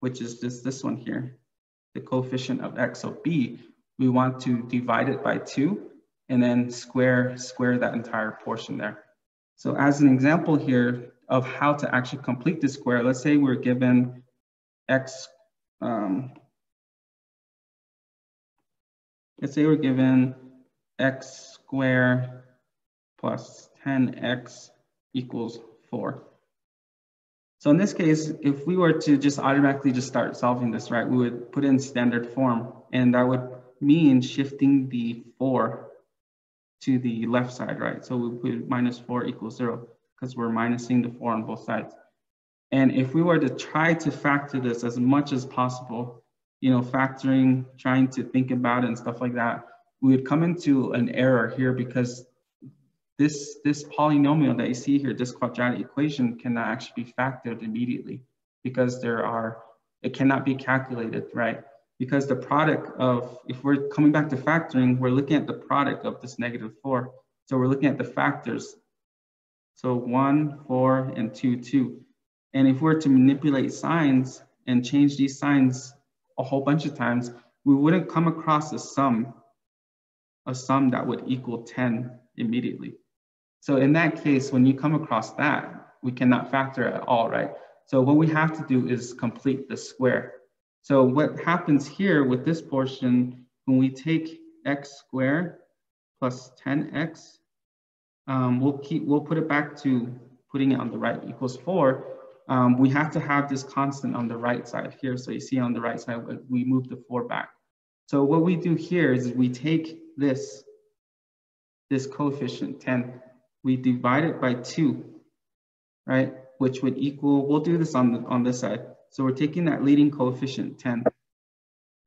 A: which is just this one here, the coefficient of x, so b, we want to divide it by 2 and then square that entire portion there. So as an example here of how to actually complete the square, let's say we're given x, let's say we're given x squared plus 10x equals 4. So in this case, if we were to just automatically just start solving this, right, we would put in standard form, and that would mean shifting the 4 to the left side, right? So we put minus 4 equals 0 because we're minusing the 4 on both sides. And if we were to try to factor this as much as possible, factoring, trying to think about it and stuff like that, we would come into an error here because this polynomial that you see here, this quadratic equation, cannot actually be factored immediately because it cannot be calculated, right? Because the product of, if we're coming back to factoring, we're looking at the product of this negative 4. So we're looking at the factors. So 1, 4, and 2, 2. And if we're to manipulate signs and change these signs a whole bunch of times, we wouldn't come across a sum that would equal 10 immediately. So in that case, when you come across that, we cannot factor at all, right? So what we have to do is complete the square. So what happens here with this portion, when we take x squared plus 10x, we'll put it back to putting it on the right equals 4. We have to have this constant on the right side here. So you see on the right side, we move the 4 back. So what we do here is we take this coefficient 10, we divide it by 2, right? Which would equal, we'll do this on this side. So we're taking that leading coefficient 10,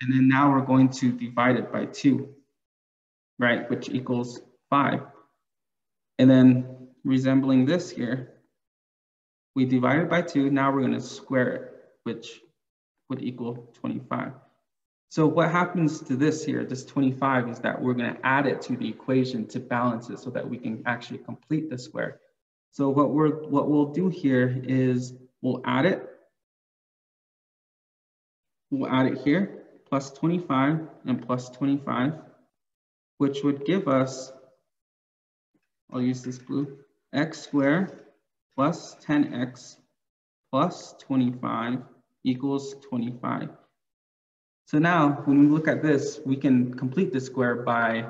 A: and then now we're going to divide it by 2, right? Which equals 5. And then resembling this here, we divide it by 2, now we're going to square it, which would equal 25. So what happens to this here, this 25, is that we're going to add it to the equation to balance it so that we can actually complete the square. So what we'll do here is we'll add it. We'll add it here, plus 25 and plus 25, which would give us, I'll use this blue, x squared plus 10x plus 25 equals 25. So now when we look at this, we can complete the square by,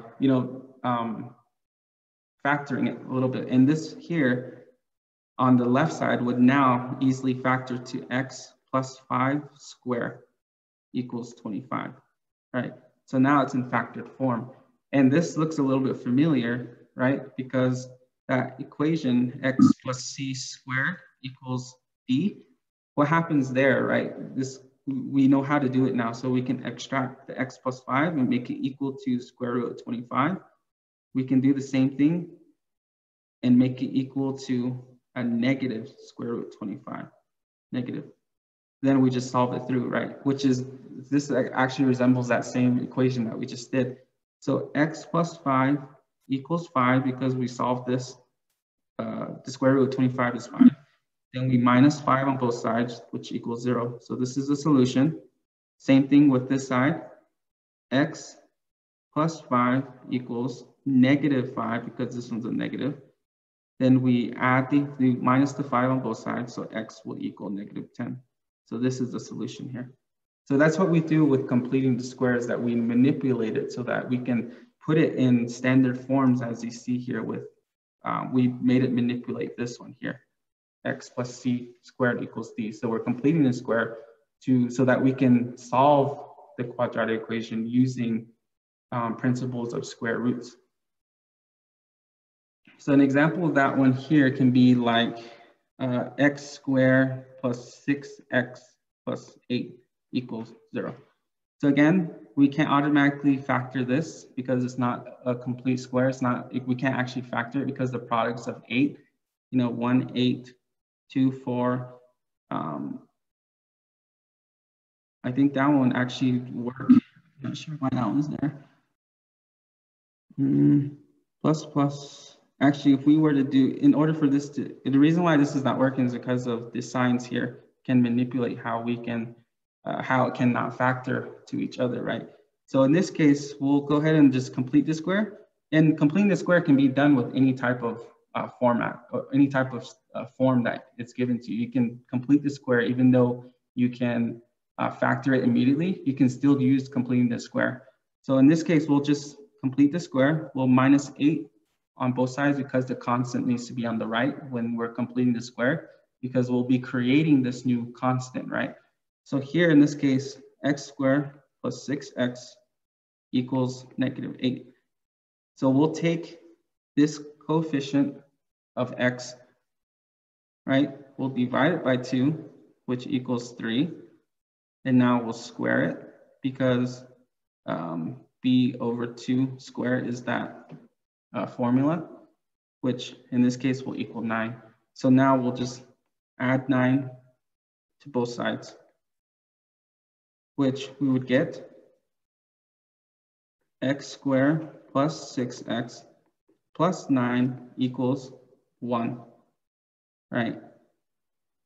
A: factoring it a little bit. And this here on the left side would now easily factor to x plus 5 squared equals 25, right? So now it's in factored form. And this looks a little bit familiar, right? Because that equation, x plus c squared equals d, what happens there, right? We know how to do it now. So we can extract the x plus 5 and make it equal to square root of 25. We can do the same thing and make it equal to a negative square root of 25, negative. Then we just solve it through, right? This actually resembles that same equation that we just did. So x plus 5 equals 5 because we solved this. The square root of 25 is 5. Then we minus 5 on both sides, which equals 0. So this is the solution. Same thing with this side. X plus 5 equals negative 5 because this one's a negative. Then we add the minus the 5 on both sides, so x will equal negative 10. So this is the solution here. So that's what we do with completing the squares, that we manipulate it so that we can put it in standard forms, as you see here with, we made it manipulate this one here. X plus c squared equals d. So we're completing the square so that we can solve the quadratic equation using principles of square roots. So an example of that one here can be like x squared plus 6x plus 8 equals 0. So again, we can't automatically factor this because it's not a complete square. We can't actually factor it because the products of 8, 1, 8, 2, 4. I think that one actually worked. I'm not sure why that one's there. Plus. Actually, if we were to do, in order for this to, the reason why this is not working is because of the signs here can manipulate how we can, how it cannot factor to each other, right? So in this case, we'll go ahead and just complete the square. And completing the square can be done with any type of format or any type of form that it's given to you. You can complete the square even though you can factor it immediately. You can still use completing the square. So in this case, we'll just complete the square. We'll minus 8 on both sides because the constant needs to be on the right when we're completing the square, because we'll be creating this new constant, right? So here in this case, x squared plus 6x equals negative 8. So we'll take this coefficient of x, right? We'll divide it by 2, which equals 3. And now we'll square it because b over 2 squared is that formula, which in this case will equal 9. So now we'll just add 9 to both sides, which we would get x squared plus 6x plus 9 equals 1, right?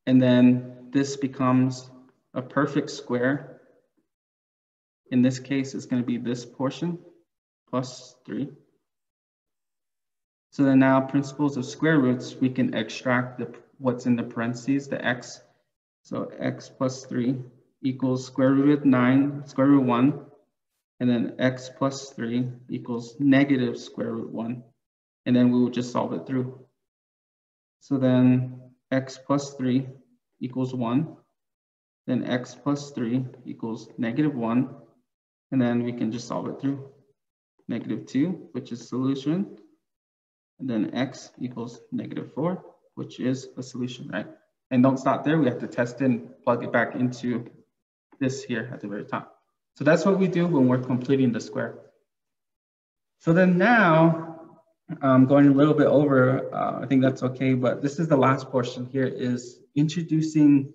A: And then this becomes a perfect square. In this case, it's going to be this portion plus 3. So then now principles of square roots, we can extract what's in the parentheses, the x. So x plus 3 equals square root of 9, square root 1, and then x plus 3 equals negative square root 1. And then we will just solve it through. So then x plus 3 equals 1. Then x plus 3 equals negative 1. And then we can just solve it through. Negative 2, which is solution. And then x equals negative 4, which is a solution, right? And don't stop there. We have to test it and plug it back into this here at the very top. So that's what we do when we're completing the square. So then now, going a little bit over, I think that's okay, but this is the last portion here is introducing,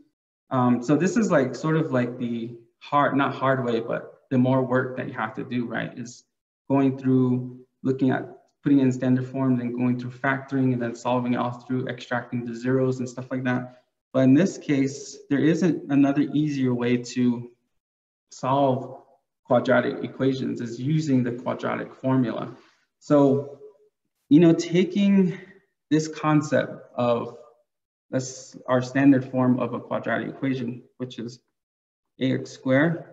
A: so this is like sort of like the not hard way, but the more work that you have to do, right? Is going through, looking at putting in standard form, then going through factoring and then solving it all through extracting the zeros and stuff like that. But in this case, there isn't another easier way to solve quadratic equations is using the quadratic formula. So, you know, taking this concept of our standard form of a quadratic equation, which is ax squared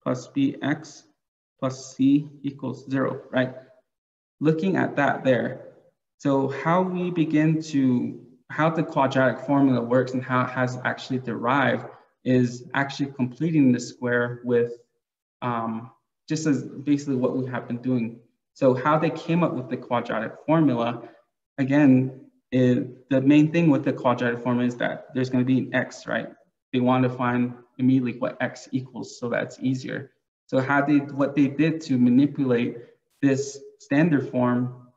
A: plus bx plus c equals 0, right? Looking at that there, so how we begin to, how the quadratic formula works and how it has actually derived is actually completing the square with just as basically what we have been doing. So how they came up with the quadratic formula, again, the main thing with the quadratic formula is that there's going to be an x, right? They want to find immediately what x equals, so that's easier. So what they did to manipulate this standard form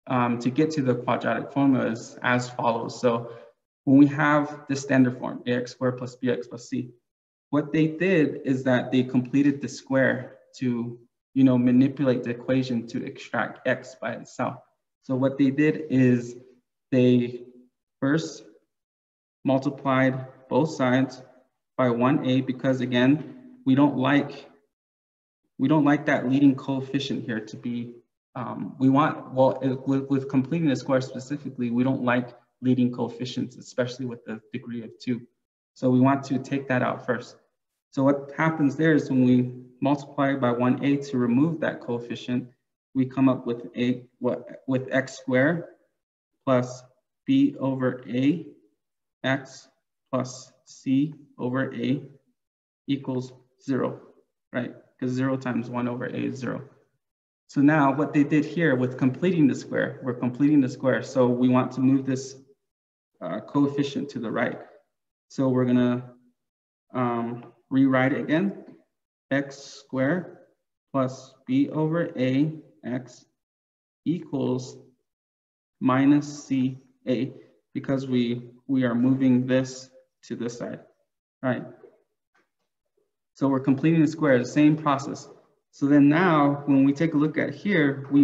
A: to get to the quadratic formula is as follows. So when we have the standard form, ax squared plus bx plus c, what they did is that they completed the square to, you know, manipulate the equation to extract x by itself. So what they did is they first multiplied both sides by 1a because, again, we don't like that leading coefficient here to be, with completing the square specifically, we don't like leading coefficients, especially with the degree of 2. So we want to take that out first. So what happens there is when we multiply by 1a to remove that coefficient, we come up with x squared plus b over a x plus c over a equals 0, right? Because 0 times 1 over a is 0. So now what they did here with completing the square, we're completing the square. So we want to move this coefficient to the right. So we're gonna rewrite it again. X squared plus b over a x equals minus c a, because we are moving this to this side, right? So we're completing the square, the same process. So then now, when we take a look at here, we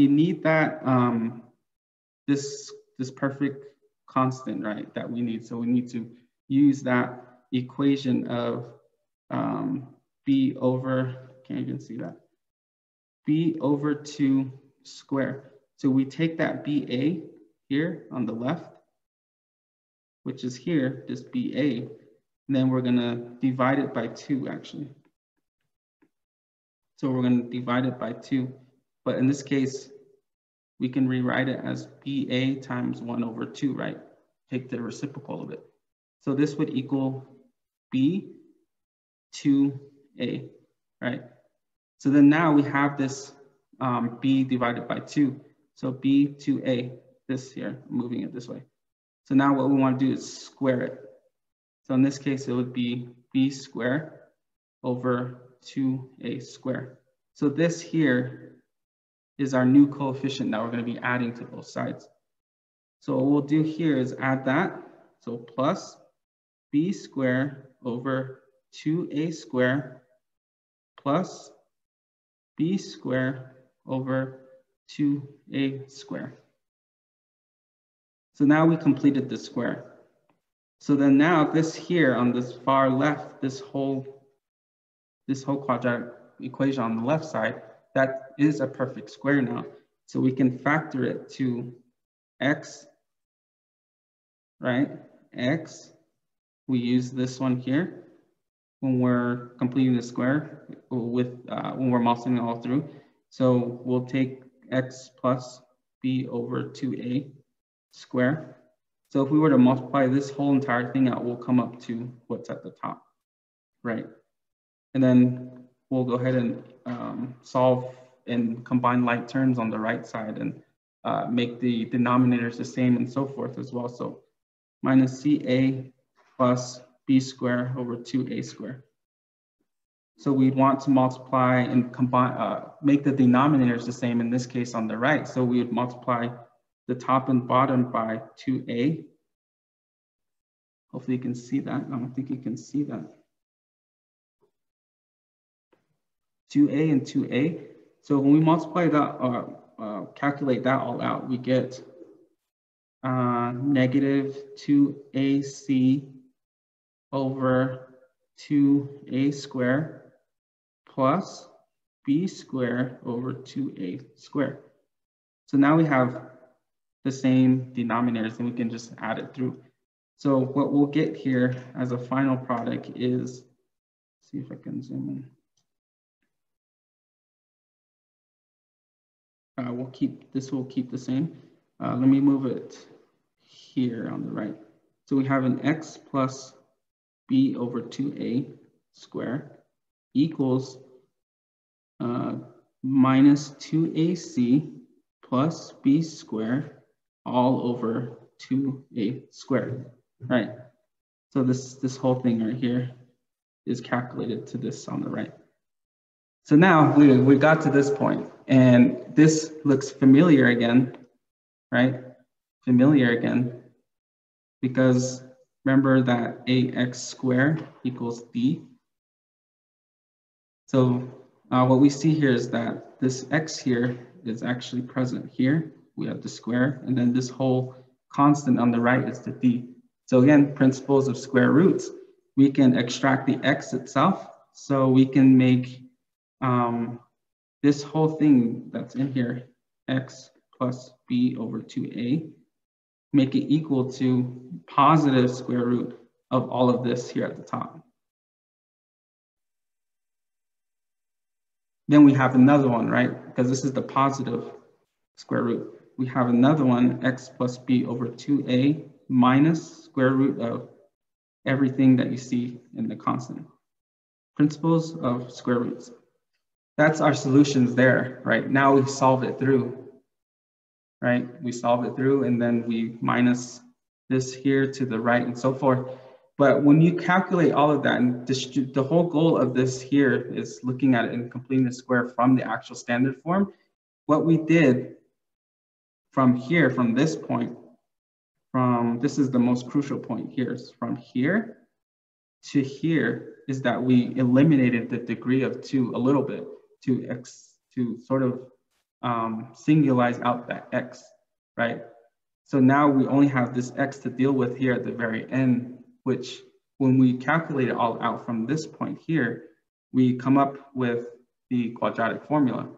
A: need that this perfect constant, right? That we need. So we need to use that equation of b over, can't even see that, b over 2 squared. So we take that BA here on the left, which is here, this BA, and then we're gonna divide it by 2 actually. So we're gonna divide it by 2, but in this case, we can rewrite it as BA times 1 over 2, right? Take the reciprocal of it. So this would equal B 2A, right? So then now we have this B divided by 2. So B 2A, this here, moving it this way. So now what we want to do is square it. So in this case, it would be B squared over 2A squared. So this here is our new coefficient that we're going to be adding to both sides. So what we'll do here is add that. So plus B squared over 2A squared plus B squared over 2A squared. So now we completed the square. So then now this here on this far left, this whole quadratic equation on the left side, that is a perfect square now. So we can factor it to x, right? X, we use this one here, when we're completing the square with when we're multiplying it all through. So we'll take x plus b over 2a square. So if we were to multiply this whole entire thing out, we'll come up to what's at the top, right? And then we'll go ahead and solve and combine like terms on the right side and make the denominators the same and so forth as well. So minus ca plus b squared over 2a squared. So we'd want to multiply and combine, make the denominators the same in this case on the right. So we would multiply the top and bottom by 2a. Hopefully you can see that. I don't think you can see that. 2a and 2a. So when we multiply that, calculate that all out, we get negative 2ac over 2a squared plus b squared over 2a squared. So now we have the same denominators and we can just add it through. So what we'll get here as a final product is, see if I can zoom in. This will keep the same. Let me move it here on the right. So we have an x plus b over 2a squared equals minus 2ac plus b squared all over 2a squared, right? So this whole thing right here is calculated to this on the right. So now we got to this point, and this looks familiar again, right? Familiar again, because remember that ax squared equals d. So what we see here is that this x here is actually present here. We have the square, and then this whole constant on the right is the d. So again, principles of square roots. We can extract the x itself, so we can make this whole thing that's in here, x plus b over 2a, make it equal to positive square root of all of this here at the top. Then we have another one, right? Because this is the positive square root. We have another one, x plus b over 2a minus square root of everything that you see in the constant. Principles of square roots. That's our solutions there, right? Now we solve it through, right? We solve it through and then we minus this here to the right and so forth. But when you calculate all of that, and the whole goal of this here is looking at it and completing the square from the actual standard form. What we did from here, from this point, this is the most crucial point here, is from here to here is that we eliminated the degree of 2 a little bit to sort of singularize out that x, right? So now we only have this x to deal with here at the very end, which when we calculate it all out from this point here, we come up with the quadratic formula.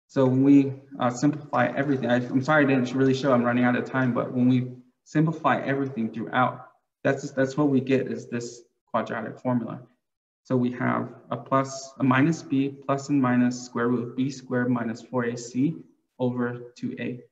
A: So when we simplify everything, I'm sorry I didn't really show, I'm running out of time, but when we simplify everything throughout, that's what we get is this quadratic formula. So we have a minus b plus and minus square root of b squared minus 4ac over 2a.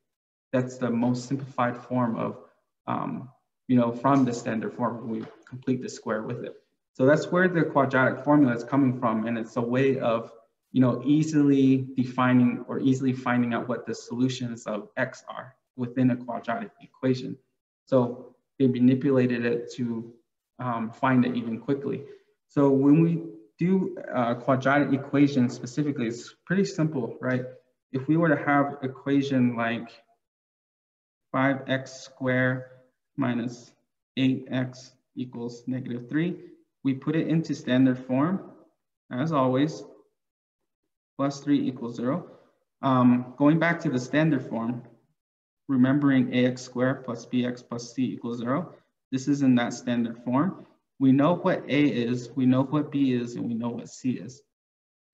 A: That's the most simplified form of, from the standard form, we complete the square with it. So that's where the quadratic formula is coming from. And it's a way of, easily defining or easily finding out what the solutions of x are within a quadratic equation. So they manipulated it to find it even quickly. So when we do quadratic equations specifically, it's pretty simple, right? If we were to have equation like 5x squared minus 8x equals negative 3, we put it into standard form, as always, plus 3 equals 0. Going back to the standard form, remembering ax squared plus bx plus c equals 0, this is in that standard form. We know what A is, we know what B is, and we know what C is.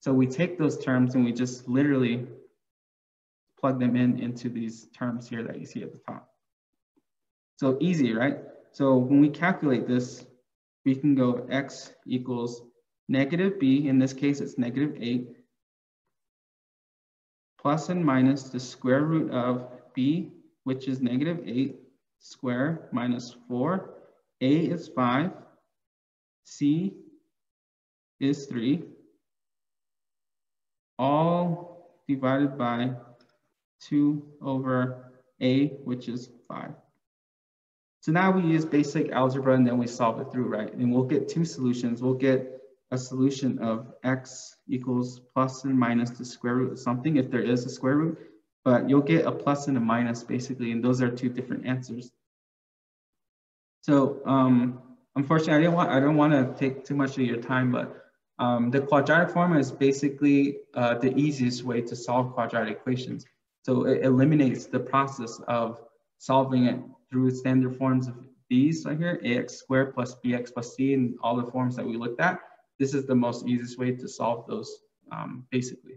A: So we take those terms and we just literally plug them into these terms here that you see at the top. So easy, right? So when we calculate this, we can go x equals negative b, in this case it's negative 8, plus and minus the square root of b, which is negative 8 square minus 4. A is 5, c is 3, all divided by 2 over a, which is 5. So now we use basic algebra and then we solve it through, right? And we'll get two solutions. We'll get a solution of x equals plus and minus the square root of something, if there is a square root, but you'll get a plus and a minus basically, and those are two different answers. So unfortunately, I don't want to take too much of your time, but the quadratic formula is basically the easiest way to solve quadratic equations. So it eliminates the process of solving it through standard forms of these right here, ax squared plus bx plus c, and all the forms that we looked at. This is the most easiest way to solve those basically.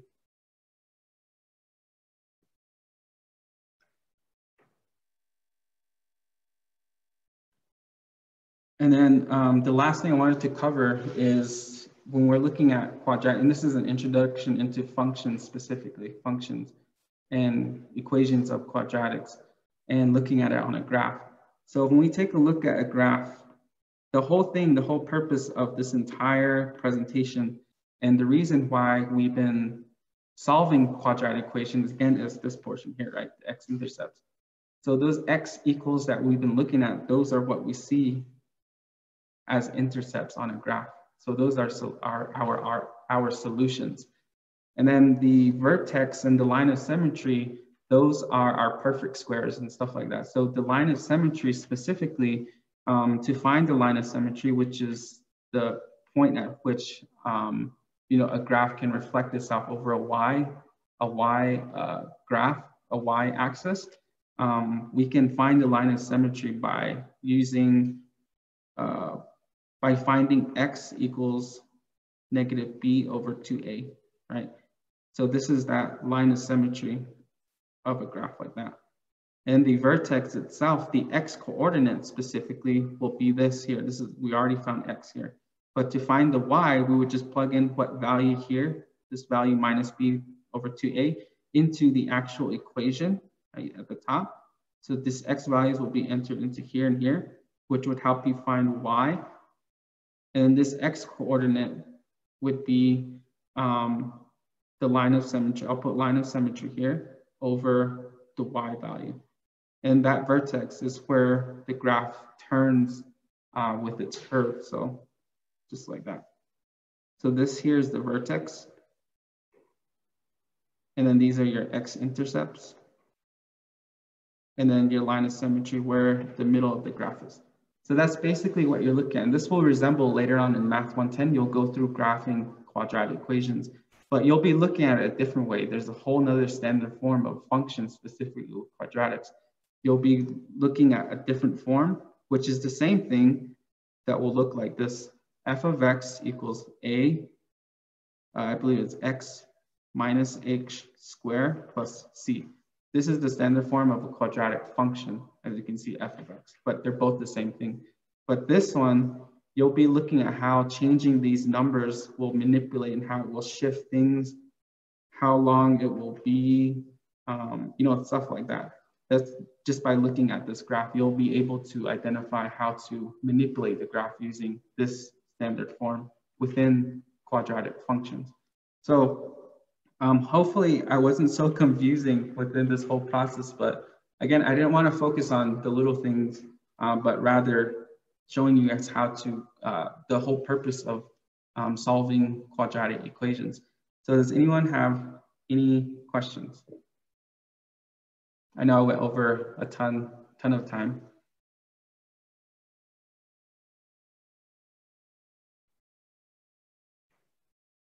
A: And then the last thing I wanted to cover is when we're looking at quadratic, and this is an introduction into functions specifically, functions and equations of quadratics, and looking at it on a graph. So when we take a look at a graph, the whole thing, the whole purpose of this entire presentation, and the reason why we've been solving quadratic equations, again, is this portion here, right, the x-intercepts. So those x equals that we've been looking at, those are what we see as intercepts on a graph. So those are our solutions. And then the vertex and the line of symmetry, those are our perfect squares and stuff like that. So the line of symmetry specifically, to find the line of symmetry, which is the point at which a graph can reflect itself over a y graph, a y-axis, we can find the line of symmetry by using by finding x equals negative b over 2a, right? So this is that line of symmetry of a graph like that. And the vertex itself, the x coordinate specifically, will be this here. This is, we already found x here. But to find the y, we would just plug in what value here, this value minus b over 2a, into the actual equation right at the top. So this x values will be entered into here and here, which would help you find y. And this x coordinate would be the line of symmetry. I'll put line of symmetry here over the y value. And that vertex is where the graph turns with its curve. So just like that. So this here is the vertex. And then these are your x-intercepts. And then your line of symmetry where the middle of the graph is. So that's basically what you're looking at. And this will resemble later on in Math 110, you'll go through graphing quadratic equations, but you'll be looking at it a different way. There's a whole nother standard form of functions specifically with quadratics. You'll be looking at a different form, which is the same thing that will look like this. F of x equals a, I believe it's x minus h squared plus c. This is the standard form of a quadratic function, as you can see, f of x, but they're both the same thing. But this one, you'll be looking at how changing these numbers will manipulate and how it will shift things, how long it will be, stuff like that. That's just by looking at this graph, you'll be able to identify how to manipulate the graph using this standard form within quadratic functions. So hopefully I wasn't so confusing within this whole process, but again, I didn't want to focus on the little things, but rather showing you guys how to, the whole purpose of solving quadratic equations. So does anyone have any questions? I know I went over a ton of time.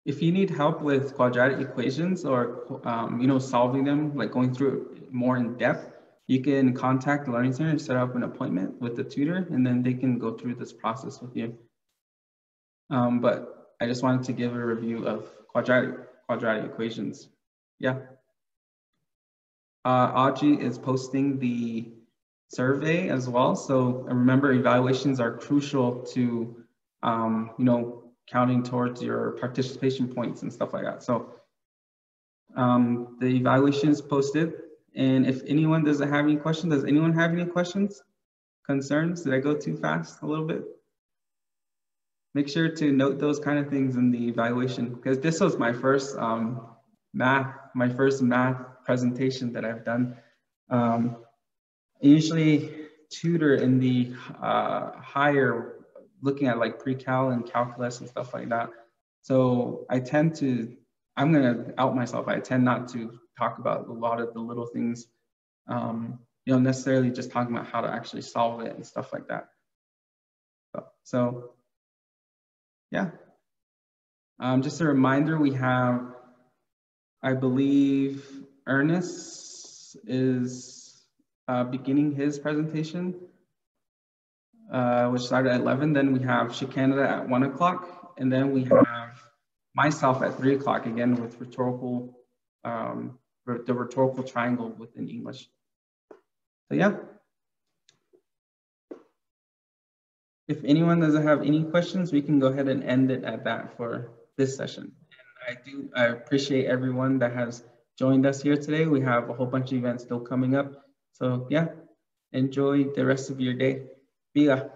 A: If you need help with quadratic equations or solving them, like going through it more in depth, you can contact the Learning Center and set up an appointment with the tutor, and then they can go through this process with you. But I just wanted to give a review of quadratic equations. Yeah. Audrey is posting the survey as well. So remember, evaluations are crucial to you know, counting towards your participation points and stuff like that. So the evaluation is posted. And if anyone doesn't have any questions, does anyone have any questions, concerns? Did I go too fast a little bit? Make sure to note those kind of things in the evaluation, because this was my first math presentation that I've done. I usually tutor in the higher, looking at like pre-cal and calculus and stuff like that. So I tend to, I'm gonna out myself, I tend not to talk about a lot of the little things, you know, necessarily just talking about how to actually solve it and stuff like that. So yeah, just a reminder, we have, I believe Ernest is beginning his presentation, which started at 11. Then we have Shikanada at 1 o'clock. And then we have myself at 3 o'clock again with rhetorical, the rhetorical triangle within English. So yeah. If anyone doesn't have any questions, we can go ahead and end it at that for this session. And I appreciate everyone that has joined us here today. We have a whole bunch of events still coming up. So yeah, enjoy the rest of your day. Biga.